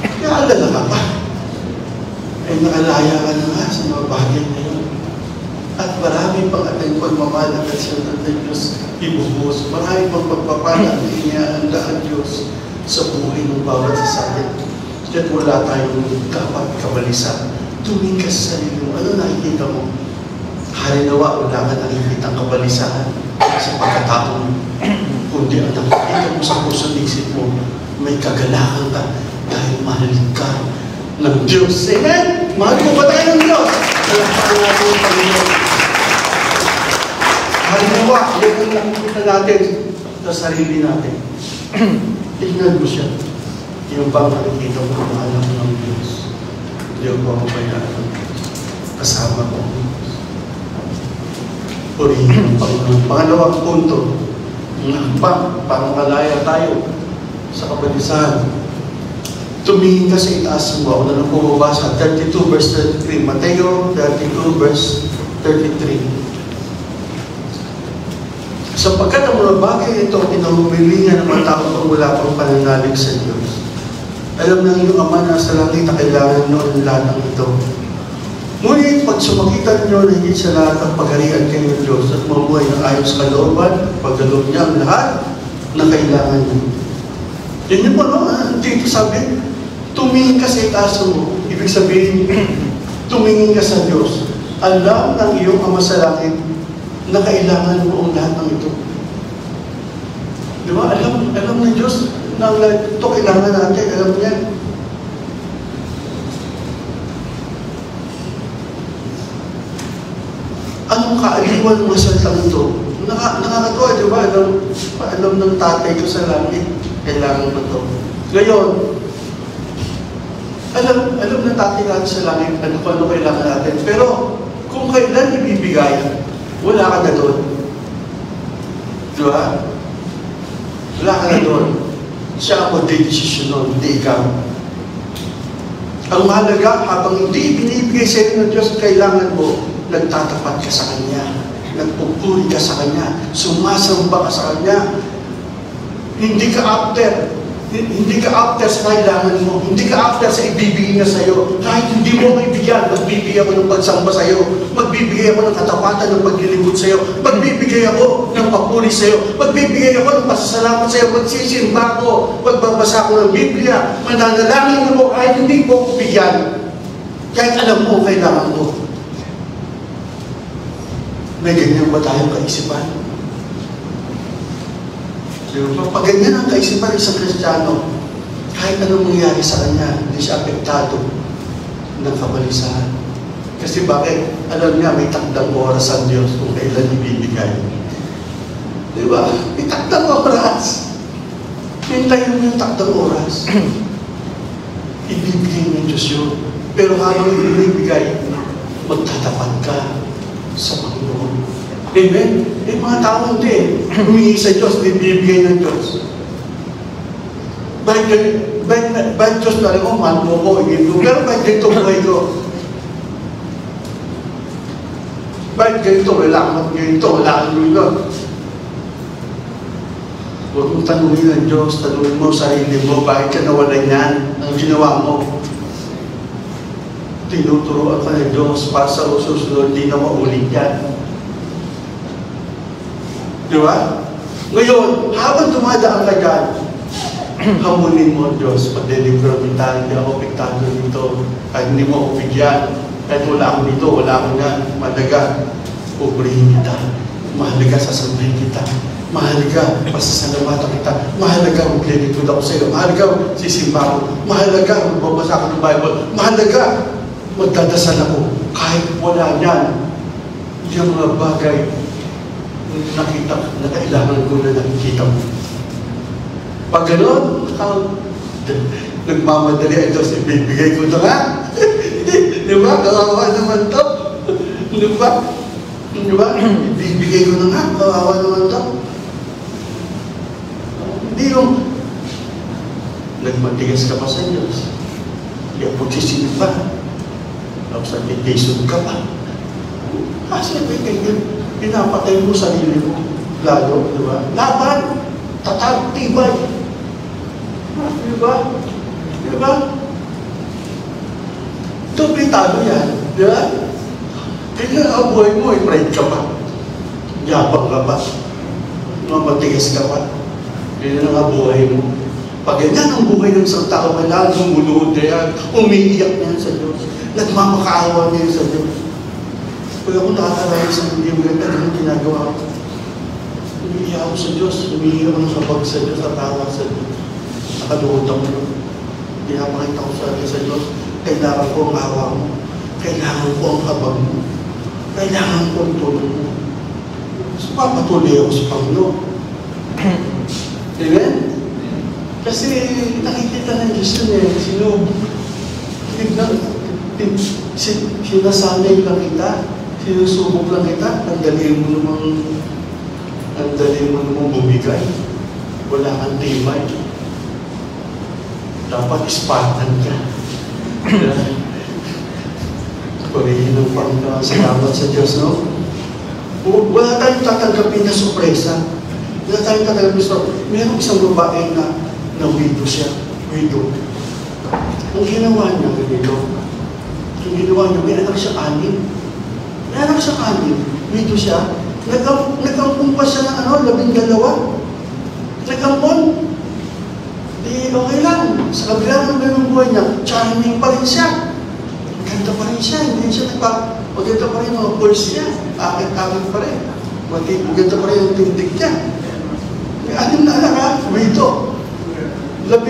Kaya alala ka pa. Ay nakalaya ka na nga sa mga bagay na yun. At marami pang ating pagmamahal at siya ng Diyos ibubuhos. Marami pang pagpapala at iniaanda ang Diyos sa buhay ng bawat sa atin. Kaya't wala tayong dapat kabalisan. Tumingin ka sa sarili mo. Ano nakikita mo? Harinawa, wala ka nakikita ang kabalisahan sa pagkatao mo. Kundi ang nakikita mo sa puso ng isip mo, may kagalakan ka dahil mahal ka ng Diyos. Amen? Mahal ko ba tayo ng Diyos? Salamat natin ang Panginoon. Harinawa, yan ang nakikita natin sa sarili natin. Tingnan mo siya. Yung bang nakikita mo, mahal ako ng Diyos. Hindi ako mabayaan ng Diyos. Kasama ko ang Diyos. Purihin ang Panginoon. Pangalawang punto, para malaya tayo sa kabalisahan. Tumingin ka sa itaas mo. Ako na lang pumabasa. 32 verse 33. Mateo 32 verse 33. Sapagkat ang mga bagay ito, pinahumilingan ng mga tao kung wala pang pananalig sa Diyos. Alam ng iyong Ama na sa langit na kailangan noon lahat ng ito. Ngunit pag sumakitan nyo na higit sa lahat ang pagharian kayo ng Diyos at mamuhay ng ayon sa kalooban, pagdalog niya ang lahat na kailangan nyo. Yan yun po, no? Dito sabi, tumingin ka sa itaas mo. Ibig sabihin, tumingin ka sa Diyos. Alam ng iyong Ama sa langit na kailangan mo ang lahat ng ito. Di ba? Alam ng Diyos na ito kailangan natin. Alam niya. Anong kaaliwan ng masalitang ito? Nakakatuwa, di ba? Alam ng tatay ko sa langit, kailangan mo ito. Ngayon, alam ng tatay natin sa langit, ano kailangan natin. Pero, kung kailan ibibigay, wala ka na doon. Di ba? Wala ka na doon. Siya ang magdedesisyon nun, hindi ikaw. Ang mahalaga, habang hindi binibigay sa iyo ng Diyos, kailangan mo, nagtatapat ka sa Kanya, nagpupuri ka sa Kanya, sumasamba ka sa Kanya. Hindi ka after sa kailangan mo, hindi ka after sa ibibigay niya sa iyo. Kahit hindi mo maibigyan, magbibigay ako ng pagsamba sa iyo, magbibigay ako ng katapatan ng paglilingkod sa iyo, magbibigay ako ng papuri sa iyo, magbibigay ako ng pasasalamat sa iyo, magsisimba ako, magbabasa ako ng Biblia, mananalangin ako kahit hindi mo ako bigyan. Kahit alam mo kailangan mo. May ganyan ba tayong kaisipan? Diba? Pag ganyan ang kaisipan isang Kristiyano, Kahit anong mangyari sa kanya, hindi siya apektado ng kabalisahan. Kasi bakit? Alam niya, may takdang oras ang Diyos kung kailan ibibigay. Di ba? May takdang oras. Hintayin mo yung takdang oras. Ibibigay ng Diyos yun. Pero habang ibibigay, magtatapat ka sa Panginoon. Amen? Eh, mga tao hindi. Humingi sa Diyos, ibibigay ng Diyos. Bakit Diyos na rin, mahal mo ko, pero bakit ganito buhay ko? Bakit ganito, wala kang ganito, wala kang ganito? Huwag mong tanungin ng Diyos, tanungin mo sarili mo, bakit ka nawalan yan? Ang ginawa mo? Tinuturoan ka ng Diyos para sa susunod, hindi na maulit yan. Di ba? Ngayon, habang dumadaan ka dyan, hamunin mo ang Diyos, pag-deliver mo tayo, hindi ako apektado dito, kahit hindi mo ako bigyan, kahit wala ako dito, wala ako nga, mahalaga, pupurihin kita, mahalaga, sasabihin kita, mahalaga, pasasalamatan kita, mahalaga, maglilingkod ako sa iyo, mahalaga, sisimba ako, mahalaga, magbabasa ako ng Bible, mahalaga, magdadasal ako, kahit wala niyan, yung mga bagay, nakita, na kailangan ko na nakikita mo. Pag gano'n, nagmamadali ang Diyos, ibibigay ko ito nga. Di ba? Kawawa naman ito. Di ba? Di ba? Ibibigay ko na nga, kawawa naman ito. Hindi yung nagmatigas ka pa sa Diyos. Hindi ang pagsisilip pa. Tapos nag-meditation ka pa. Kasi pinapatay mo sarili mo. Lalo, di ba? Laban! Tatag, tibay. Diba? Diba? Ito, pitado yan. Diba? Kaya ang buhay mo, pride ka pa. Yabang ka pa. Matigas ka pa. Kaya ang buhay mo. Pag ganyan ang buhay ng isang tao, kailangan lumuluhod na yan, umiiyak na yan sa Diyos. Nagmamakaawa na yan sa Diyos. Kaya kung nakakarayan sa hindi mo ganda, ganun ginagawa ko. Umiiyak ako sa Diyos, umiiyak ako ng habag sa Diyos, at tawa sa Diyos. Nakaluhod ako nun. Pinapakita ko sa Diyos, kailangan ko ang awa mo. Kailangan ko ang habag mo. Kailangan ko ang tulong mo. So, papatuloy ako sa Panginoon. Amen? Kasi nakikita ng Diyos yun eh. Sinasanay lang kita, sinusubok lang kita, ang dali mo namang bumigay. Wala kang timay. Dapat ispatan ka. Purihin ng Panginoon. Salamat sa Diyos, no? Wala tayong tatanggapin na sorpresa. Wala tayong tatanggapin na sorpresa. Mayroong isang babae na widow siya. Widow. Ang ginawa niya, may anak siya 6. May anak siya 6. Widow siya. Nagkampong pa siya ng 12. Nagkampon. Di okay lang. Sa kabila ng ganung buhay niya, charming pa rin siya. Maganda pa rin siya. Hindi siya maganda pa rin ang pulse niya. Akit-akit pa rin. Maganda pa rin ang tindig niya. May 6 na anak ha, widow. 12.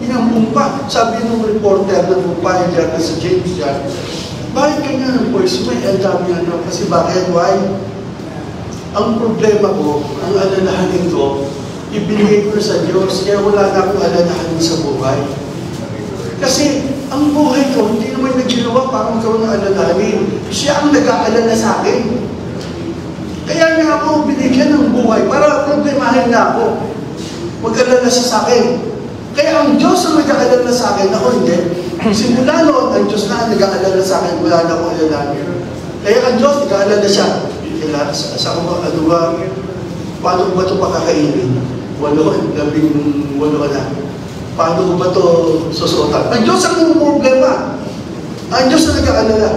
Inampong pa. Sabi ng reporter na pumpaya dyan sa James dyan, bakit kanya ng pulse mo? Ang dami kasi bakit? Why? Ang problema ko, ang alalahanin ko, ibinigay ko na sa Diyos, kaya wala na akong alalahanin sa buhay. Kasi ang buhay ko, hindi naman naginawa para magkaroon ng alalahanin. Siya ang nag-aalala sa akin. Kaya nga ako binigyan ng buhay para problemahin na ako. Mag-alala siya sa akin. Kaya ang Diyos ang nag-aalala sa akin, ako hindi. Simula noon, ang Diyos na ang nag-aalala sa akin, wala na akong alalahanin. Kaya ang Diyos, nag-aalala siya. Sa paano ko ba ito pakakainin? 18 na. Paano ko ba ito susuotan? Ang Diyos ang problema. Ang Diyos na nag-aalala.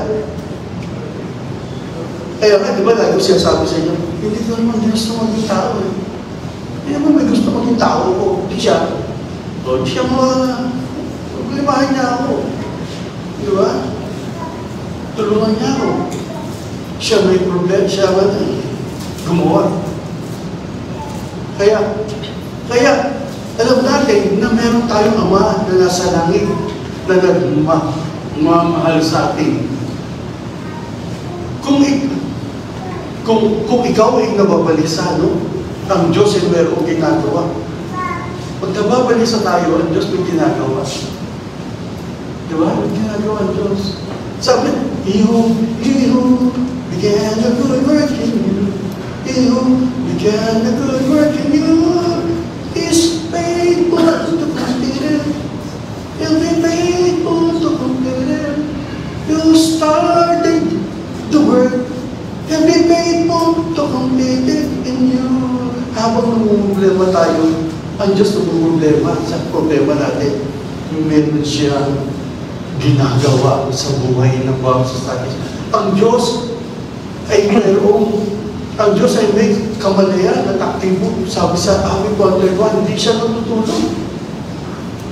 Kaya nga, di ba, lagi ko siya sabi sa inyo, hindi ko naman gusto maging tao eh. Hindi naman may gusto maging tao ko. Hindi siya. O, di siya problemahin niya ako. Di ba? Tulungan niya ako. Siya may problema, siya gumawa. Kaya, alam natin na na meron tayong Ama na nasa langit na nagmamahal sa atin. Kung ikaw ay nababalisa, no? Ang Diyos ay mayroong ginagawa. Pag nababalisa tayo, ang Diyos may ginagawa. Di ba? May ginagawa ang Diyos. Sabi, He who began a good work in you, He who began a good work in you, is faithful to complete it. He'll be faithful to complete it. You started the work. He'll be faithful to complete it in you. Habang namumblema tayo, ang Diyos namumblema sa problema natin. Meron siyang ginagawa sa buhay ng bawat sa atin. Ang Diyos ay may kamalayan at aktibo. Sabi sa aming 1:1, hindi siya natutulog.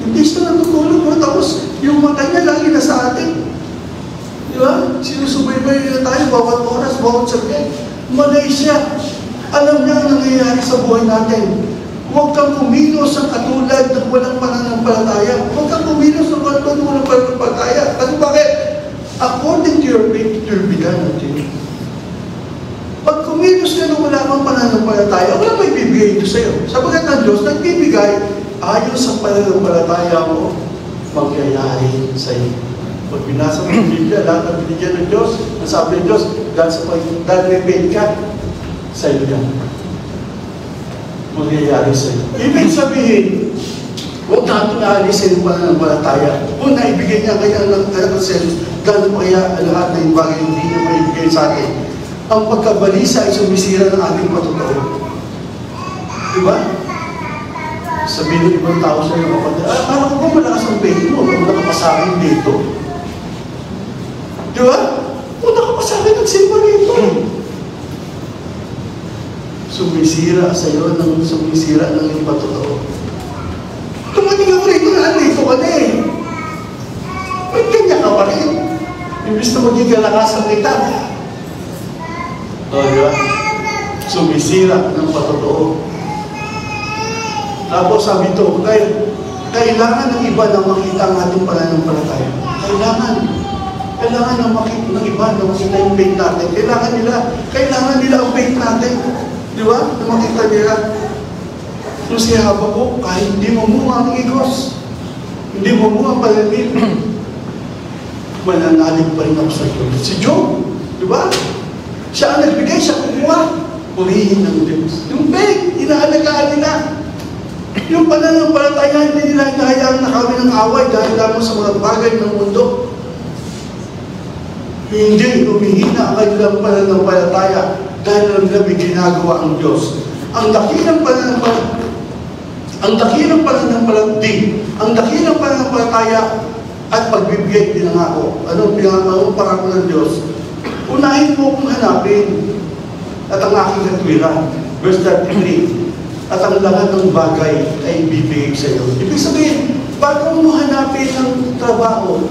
Hindi siya natutulog. Tapos yung mata niya lagi na sa atin. Di ba? Sinusubaybay na tayo bawat oras, bawat saglit. Malay siya. Alam niya ang nangyayari sa buhay natin. Huwag kang kumilos ng katulad ng walang pananampalataya. Huwag kang kumilos ng katulad ng walang pananampalataya. Kasi bakit? According to your faith, you'll be done unto you. Pag kumilos ka ng wala kang pananampalataya, wala may bibigay ito sa'yo. Sabagat ng Diyos, nagbibigay ayon sa pananampalataya mo, magyayari sa'yo. Pag binasa mo yung Biblia, lahat ng binigyan ng Diyos, ang sabi ng Diyos, dahil may faith ka, sa'yo yan. Magyayari sa'yo. Ibig sabihin, huwag natin naalisin yung pananampalataya. Kung naibigay niya kaya ng anak ng Zeus, gano'n pa kaya lahat na yung bagay hindi niya maibigay sa atin. Ang pagkabalisa ay sumisira ng ating patotoo. Diba? Sabihin ng ibang tao sa iyo, kapatid, parang ko malakas ang faith mo, kung nakapasakin dito. Diba? Kung nakapasakin, nagsimba rito. Sumisira sa iyo, sumisira ng iyong patotoo. Tumating ako rito na andito ka na eh. Ba't kanya ka pa rin? Imbis na maging kalakasan kita. O, diba? Sumisira ng patotoo. Tapos sabi ito, kailangan ng iba na makita ang ating pananampalataya. Kailangan ng iba na makita yung faith natin. Kailangan nila ang faith natin. Di ba? Na makita nila. So siya haba ko, kahit hindi mo ang igos, hindi mo ang pananil, mananalig pa rin ako sa iyo. Si Job, di ba? Siya ang nagbigay, siya kumuha. Purihin ng Diyos. Yung faith, inaalagaan nila. Yung pananampalataya, hindi nila hinahayaan na kami ng away dahil lamang sa mga bagay ng mundo. Hindi, humihina ang kanilang pananampalataya dahil alam nila may ginagawa ang Diyos. Ang dakilang pananampalataya at pagbibigay din ng ako. Anong pangako ng Diyos? Unahin mo kung hanapin at ang aking katwiran. Verse 33. At ang lahat ng bagay ay bibigay sa iyo. Ibig sabihin, bago mo hanapin ang trabaho,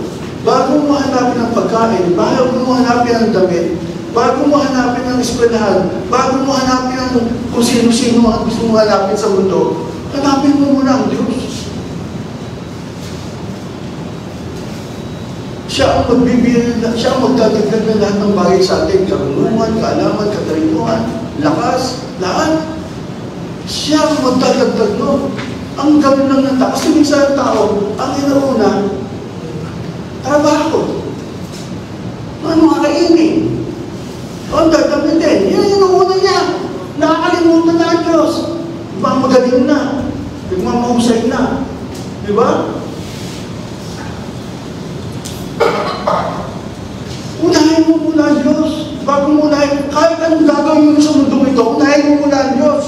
bago mo hanapin ang pagkain, bago mo hanapin ang damit, bago mo hanapin ang eskwelahan, bago mo hanapin ang kung sino-sino ang gusto mo hanapin sa mundo, hanapin mo muna ang Diyos. Siya ang magbibigay, siya ang magdadagdag ng lahat ng bagay sa atin, karunungan, kaalaman, katalikuhan, lakas, lahat. Siya ang magdadagdag nun. Ang gawin lang ng tao. Kasi minsan ang tao, ang inauna, trabaho. Ano kakainin? O, dadagdag din. Yan yung inauna niya. Nakakalimutan na ang Diyos. Diba, magaling na. Nagmamahusay na. Diba? Unahin mo muna ang Diyos. Bago mo unahin, kahit anong gagawin mo sa mundo ito, unahin mo muna ang Diyos.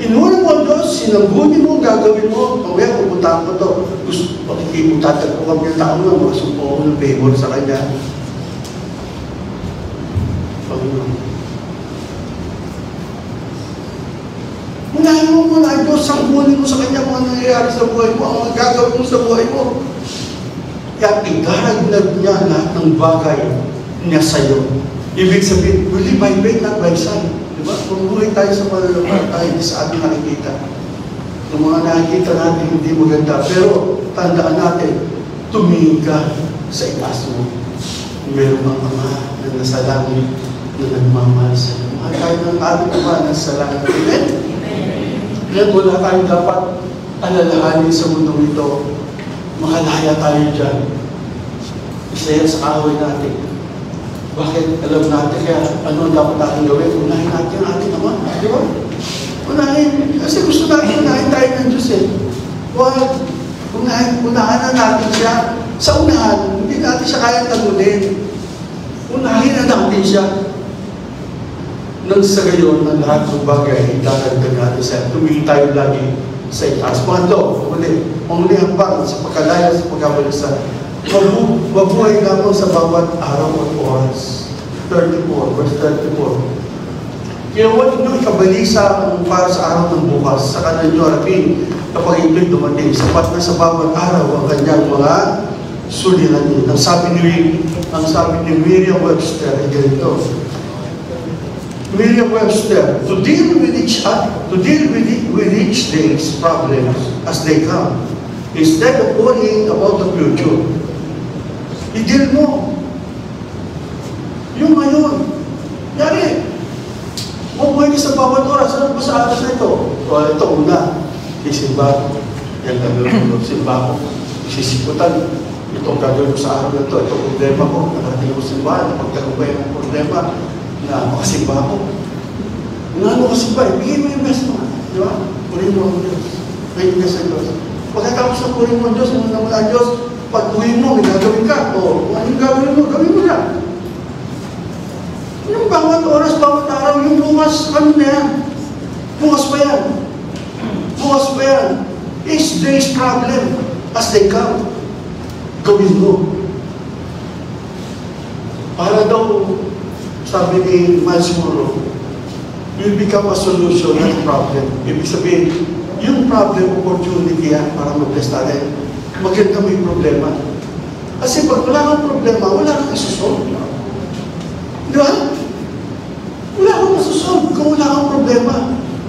Inuna mo ang Diyos, sinambunin mo, gagawin mo. Mamaya, pupuntahan ko ito. Gusto, pakikipuntatag ko kami ng tao na, makasumpo ako ng favor sa Kanya. Panginoon. Unahin mo muna ang Diyos, sambunin mo sa Kanya kung ano nangyayari sa buhay mo, ang mga gagawin mo sa buhay mo. Kaya idaragdag niya lahat ng bagay niya sa'yo. Ibig sabihin, we live by faith, not by sight. Diba? Pumuhay tayo sa pananampalataya, hindi sa ating nakikita. Yung mga nakikita natin hindi maganda, pero tandaan natin, tumingin ka sa itaas mo. Meron ang Ama na nasa langit na nagmamahal sa iyo. Mahal tayo ng ating Ama na nasa langit. Amen? Kaya wala tayong dapat alalahanin sa mundong ito. Makalaya tayo dyan. Isa yan sa away natin. Bakit? Alam natin kaya ano ang dapat natin gawin? Unahin natin ang ating Ama. Di ba? Unahin. Kasi gusto natin unahin tayo ng Diyos eh. Wag. Unahan na natin siya. Sa unahan, hindi natin siya kaya tagunin. Unahin na natin siya. Nang sa gayon, ang lahat ng bagay, dadagdag natin siya. Tumingin tayo lagi sa itaas. Pangatlo, muli ang pang sa pagkalaya, sa pagkabalisa. Mabuhay lamang sa bawat araw at oras. 34, verse 34. Kaya huwag nyo ikabalisa para sa araw ng bukas, sa kanan nyo harapin kapag ito'y dumating. Sapat na sa bawat araw ang kanyang mga suliranin. Ang sabi ni Merriam Webster ay ganito. Merriam Webster, to deal with each day's problems as they come, instead of worrying about the future, i-deal mo yung ngayon. Yari, mabuhay ka sa bawat oras. Ano ba sa atas na ito? O ito una, isimba. Yan gagawin ko, simba ko. Sisiputan. Itong gagawin ko sa araw na ito. Itong problema ko. Narating ko simbahan. Pagtagumpay ng problema na makasimba ko. Ano kasimba? Ibigay mo yung best mo. Di ba? Purin mo ang Diyos. May best ang Diyos. Pagkatapos na purin mo ang Diyos, ano naman ang Diyos, pag uwi mo, may gagawin ka. O, anong gagawin mo? Gawin mo na. Yung bawat oras, bawat araw, yung bukas, ano na yan? Bukas pa yan. Bukas pa yan. Each day's problem as they come. Gawin mo. Para daw, sabi ni Miles Monroe, will become a solution, not a problem. Ibig sabihin, yung problem, opportunity yan para mag-bless natin. Maganda may problema. Kasi pag wala kang problema, wala kang isusolve. Di ba? Wala kang masusolve kung wala kang problema.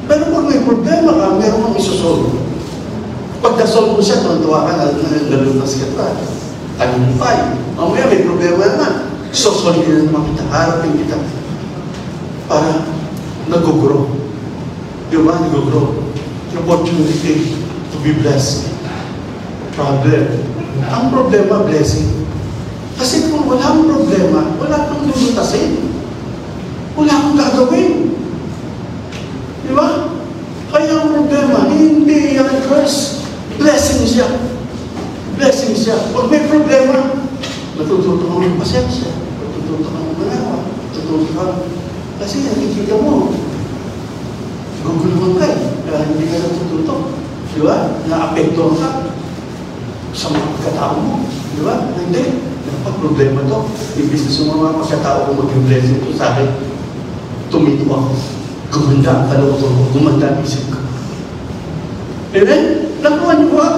Pero pag may problema ka, meron kang isusolve. Pag nasolve mo siya, tuwa ka na nalunas ka pa. Tagumpay. Mamaya may problema naman. Isosolve na naman kita, harapin kita. Para nag-grow. Di ba? Nag-grow. Opportunity to be blessed. Problem. Ang problema, blessing. Kasi kung wala kang problema, wala kang lulutasin. Wala kang gagawin. Di ba? Kaya ang problema, hindi yan curse. Blessing siya. Blessing siya. Pag may problema, natututo ka ng pasensya. Natututo ka ng manawa. Natututo ka. Kasi nakikita mo, guguluhan ka eh. Kaya hindi ka natututo. Di ba? Naapektuhan ka sa mga pagkatao mo. Di ba? Hindi. Pag-problema to. Ibig sa mga pagkatao ko maging blessing to sa akin, tumito ako. Gumanda ang kalooban ko. Gumanda ang isip ko. Amen? Nakuha niyo ba?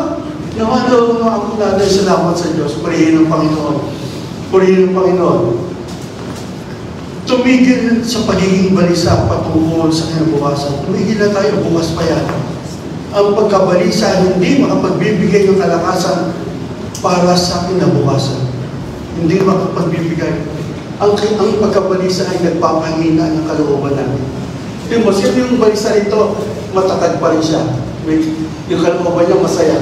Nakuha ako natin salamat sa Diyos. Purihin ng Panginoon. Purihin ng Panginoon. Tumigil sa pagiging balisa patungkol sa kinabukasan. Tumigil na tayo. Bukas pa yan. Ang pagkabalisa hindi makapagbibigay ng kalakasan para sa kinabukasan. Hindi makapagbibigay. Ang pagkabalisa ay nagpapahina ng kalooban natin. Yung sino yung balisa ito, matatag pa rin siya. Yung kalooban niya masaya.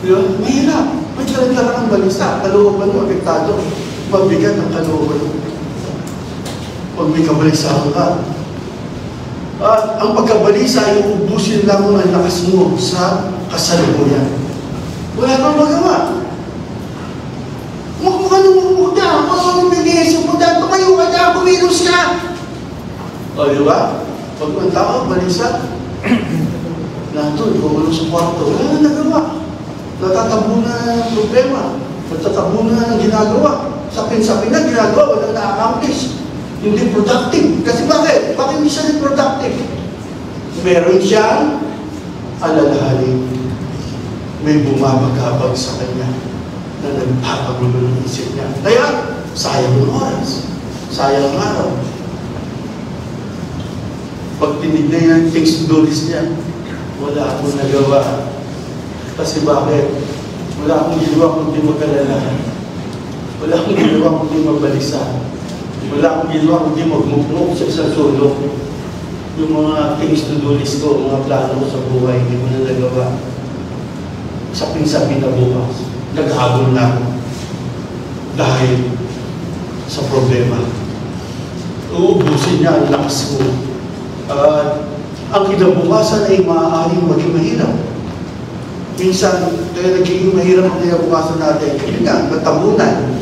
Diba? Mahirap. May talaga ng balisa. Kalooban mo, apektado. Mabigat ang kalooban mo. Pag may kabalisahan ka. At ang pagkabalisa ay uubusin lang ang lakas mo sa kasalukuyan. Wala kang magawa. Mukha ka nung bigisip mo dahil tumayo ka na, bumilos ka. O, di ba? Pag ang tao, balisa, nato, kung sa kwarto, wala na nagawa. Natatabo na ang problema. Natatabo na ang ginagawa. Sapin-sapin na ginagawa, wala na-accomplish. Hindi productive. Kasi bakit? Bakit hindi siya productive? Meron siyang alalahanin. May bumabagabag sa kanya na nagpapagulo ng isip niya. Kaya, sayang ng oras. Sayang ng araw. Pag tinignan niya, things to do list niya, Wala akong nagawa. Kasi bakit? Wala akong ginawa kundi mag-alala. Wala akong ginawa kundi magbalisa. Wala akong ginawa kundi magmukmuk sa isang sulok. Yung mga things to do list ko, mga plano ko sa buhay, hindi ko na nagawa. Sapin-sapin na bukas. Naghabol na ako. Dahil sa problema. Uubusin niya ang lakas ko. Ang kinabukasan ay maaaring maging mahirap. Minsan, kaya nagiging mahirap ang kinabukasan natin. Yun nga, natabunan.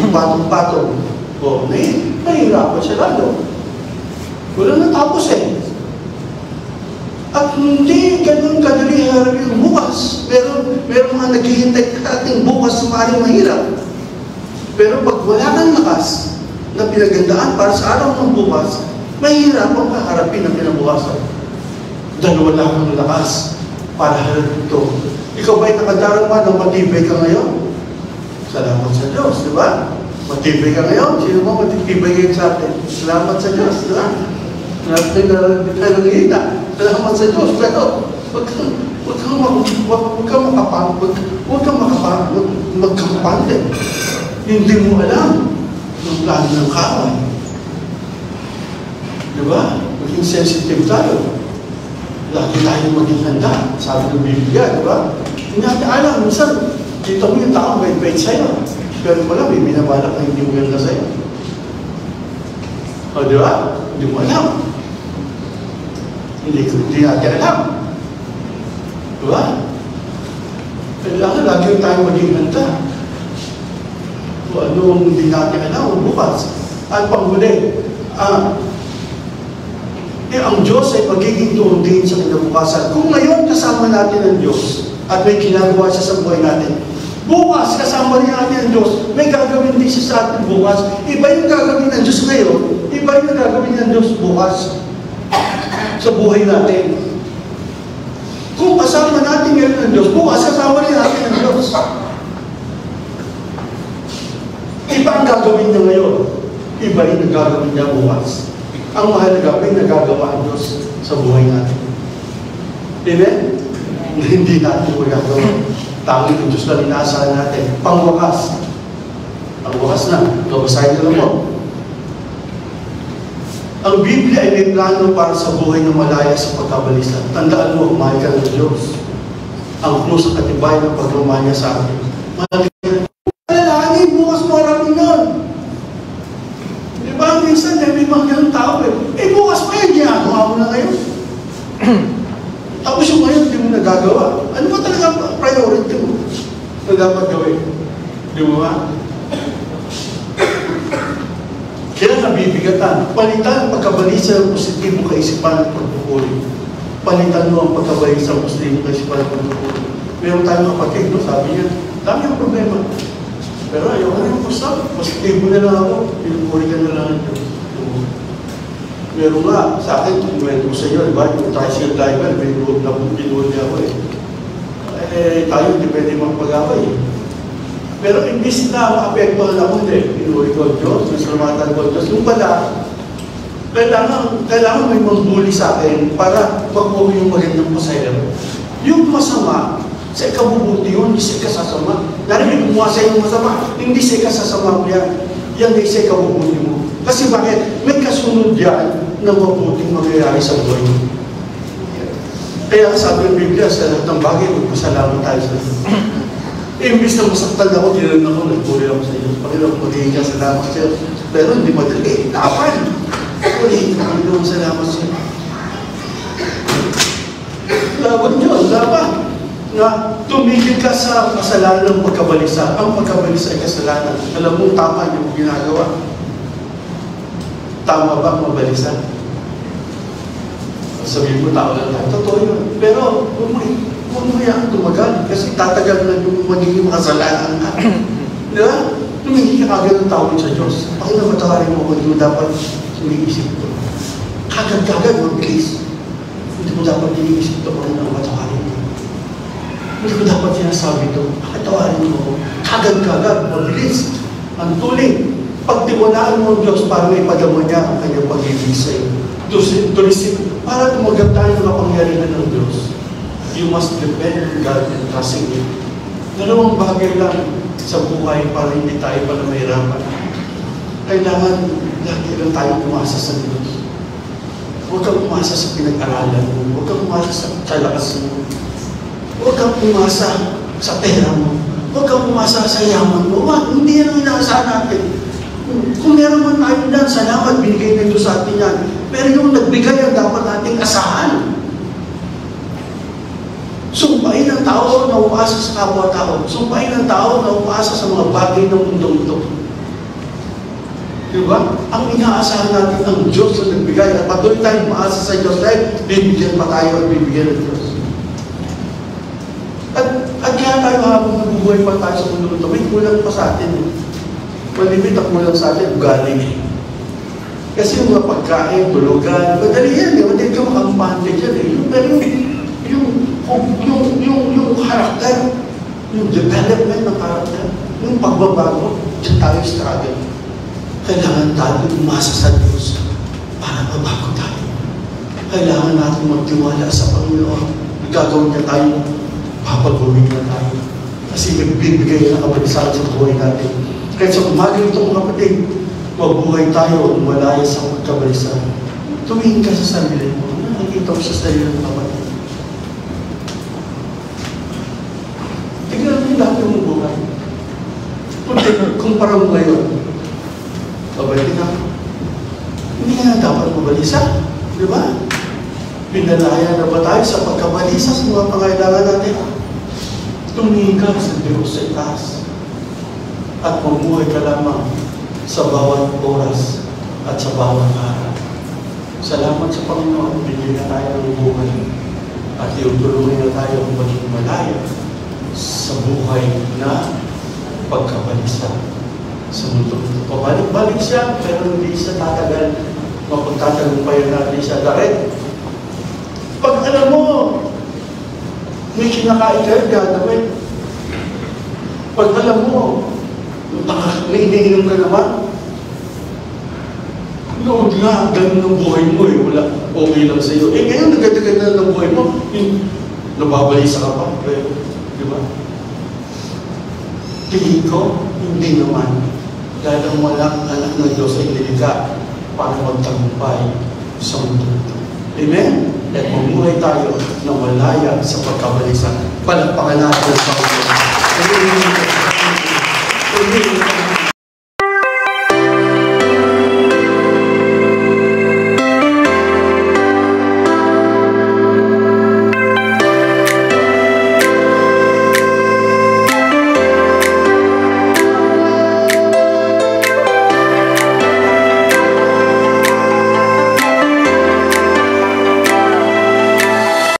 Ang patong-patong. O, nahihirapan siya lalo. Wala na tapos eh. At hindi ganun kadali harap yung bukas. Meron mga naghihintay ka ating bukas na maaaring mahirap. Pero pag wala kang lakas na pinagandaan para sa araw ng bukas, mahihirapan ka harapin ang kinabukasan. Dahil wala kang lakas para harapin ito. Ikaw ba'y nakadarama ng matibay ka ngayon? Salamat sa Diyos, di ba? Matibay ka ngayon. Sino mo matibay kayo sa atin? Salamat sa Diyos, di ba? Natin na kita. Salamat sa Diyos. Pero huwag kang magkampante. Hindi mo alam ang plano ng kaway. Di ba? Maging sensitive tayo. Lagi tayo maging handa. Sabi ng Biblia, di ba? Hindi natin alam. Minsan, kita mo yung tao bait-bait sa'yo. Pero pala, may binabalak na hindi mo ganda sa'yo. O, di ba? Hindi mo alam. Hindi natin alam. Di ba? Kailangan lagi tayo maging handa. O anong hindi natin alam, bukas. At panghuli, ang Diyos ay magiging tuon din sa kinabukasan. Kung ngayon kasama natin ang Diyos at may ginagawa siya sa buhay natin, bukas kasama rin natin ang Diyos, may gagawin din siya sa atin bukas. Iba yung gagawin ng Diyos ngayon, iba yung gagawin ng Diyos bukas sa buhay natin. Kung kasama natin ngayon ang Diyos, bukas kasama rin natin ang Diyos. Iba ang gagawin niya ngayon, iba rin ang gagawin niya bukas. Ang mahalaga ay nagagawa ang Diyos sa buhay natin. Amen? Hindi natin magagawa. Tanging ang Diyos na inaasahan natin. Pangwakas. Ang wakas na. Babasahin nyo mo. Ang Biblia ay may plano para sa buhay na malaya sa pagkabalisa. Tandaan mo, mahal ka ng Diyos. Ang clue sa katibayan ng pagmamahal niya sa atin. Mahal ka ng Diyos. Alalahanin, bukas mo harapin nun. Diba, minsan may mga ganun tao bukas pa yan, ginagawa mo na ngayon. Tapos yung ngayon, hindi mo nagagawa. Ano ba talaga priority mo na dapat gawin? Di mo ba? Kaya nabibigatan. Palitan ang pagkabalisa ng positibong kaisipan ng pagpupuli. Palitan mo ang pagkabalisa ng positibong kaisipan ng pagpupuli. Meron tayong kapatid, no? Sabi niya, dami ang problema. Pero ayaw na yung positibo na lang ako. Pinupuri ka na lang ito. Meron nga, sa akin, kinuwento ko sa iyo, diba? Yung tricycle driver, binuod niya ako tayo hindi pwede magpag-away. Pero imbis na maapektuhan ako, hindi. Pinuri ko ang Diyos, nasalamatan ko ang Diyos. Yung pala, kailangan may magbuli sa akin para magpuwi yung magandang pasayero. Yung masama, sa ikabubuti yun, hindi sa ikasasama. Narinig kumuha sa yung masama, hindi sa ikasasama mo yan. Yan ay sa ikabubuti mo. Kasi bakit? May kasunod yan na mabuting mangyayari sa buhay mo. Kaya sabi ng Biblia, sa lahat ng bagay, magpasalamat tayo sa Diyos. Imbis na masaktan ako, tinanan ako, nagpuri ako sa Diyos. Panginoon, magiging ka salamat sa Diyos. Pero hindi madali. Dapat! Panginoon, Panginoon, salamat sa Diyos. Laban Diyos, dapat! Na tumigil ka sa kasalanan ng pagkabalisa. Ang pagkabalisa ay kasalanan. Alam mo, tama yung ginagawa. Tama ba ang mabalisa? Sabihin mo, tao lang tayo. Totoo yun. Pero, huwag mo yan tumagal. Kasi tatagal na yung magiging makasalanan ka. Di ba? Tumingin ka kagad ng tawag sa Diyos. Panginoon, matawarin mo kung hindi mo dapat iniisip ito. Kagad-kagad, mabilis. Hindi mo dapat iniisip ito, Panginoon, matawarin mo. Hindi mo dapat sinasabi ito. Patawarin mo. Kagad-kagad, mabilis. Ang tuling. Pagtiwalaan mo ang Diyos para may padama niya ang kanyang pag-ibig sa iyo. To receive, para tumagat tayo ng kapangyarihan ng Diyos. You must depend on God and trust in Him. Dalawang bagay lang sa buhay para hindi tayo pa na mahirapan. Kailangan lagi lang tayo umasa sa Diyos. Huwag kang umasa sa pinag-aralan mo. Huwag kang umasa sa lakas mo. Huwag kang umasa sa pera mo. Huwag kang umasa sa yaman mo. Hindi yan ang inaasahan natin. Kung meron man tayo dyan, salamat, binigay na ito sa atin yan. Pero yung nagbigay ang dapat nating asahan. Sumpain ng tao na umaasa sa kapwa-tao. Sumpain ng tao na umaasa sa mga bagay ng mundong ito. Diba? Ang inaasahan natin ang Diyos na nagbigay. At patuloy tayong umaasa sa Diyos dahil bibigyan pa tayo at bibigyan ng Diyos. At kaya tayo habang nabubuhay pa tayo sa mundo ito, may kulang pa sa atin. Malimit ang kulang sa atin, ugali. Kasi yung mga pagkain, tulugan, madali yan. Madali ka makampante dyan eh. Pero yung karakter, yung development ng karakter, yung pagbabago, dyan tayo struggle. Kailangan tayo umasa sa Diyos para mabago tayo. Kailangan natin magtiwala sa Panginoon. Gagawin niya tayo, papagawin niya tayo. Kasi nagbibigay ng kabalisan sa buhay natin. Kaya sa umaga ito mga kapatid, mabuhay tayo, malaya sa pagkabalisan. Tumingin ka sa sarili mo. Nakikita ko sa sarili ng kapatid. Tignan mo yung dati mong buhay. Kumpara mo ngayon, mabalik na. Hindi nga dapat mabalisa. Di ba? Pinalaya na ba tayo sa pagkabalisa sa mga pangailangan natin? Tumingin ka sa Diyos sa itaas. At mamuhay ka lamang sa bawat oras at sa bawat araw. Salamat sa Panginoon, bigyan na tayo ng buhay at iutulungan na tayo maging malaya sa buhay na pagkabalisa sa mundo. Pabalik-balik siya, pero hindi siya tatagal. Mapagtatagumpayan natin siya. Dahil, pag alam mo, may kinakain kayo, gagawin. Pag alam mo, may iniinom ka naman, noon nga, ganun ng buhay mo eh, wala, okay lang sa'yo. Eh ngayon, nagadagan na ng buhay mo, yung nababalisa ka pa, di ba? Tingin ko, hindi naman. Dahil ang walang anak ng Diyos ay nilikha para magtagumpay sa mundo. Amen? At mamuhay tayo na malaya sa pagkabalisa. Palakpakan natin sa Panginoon.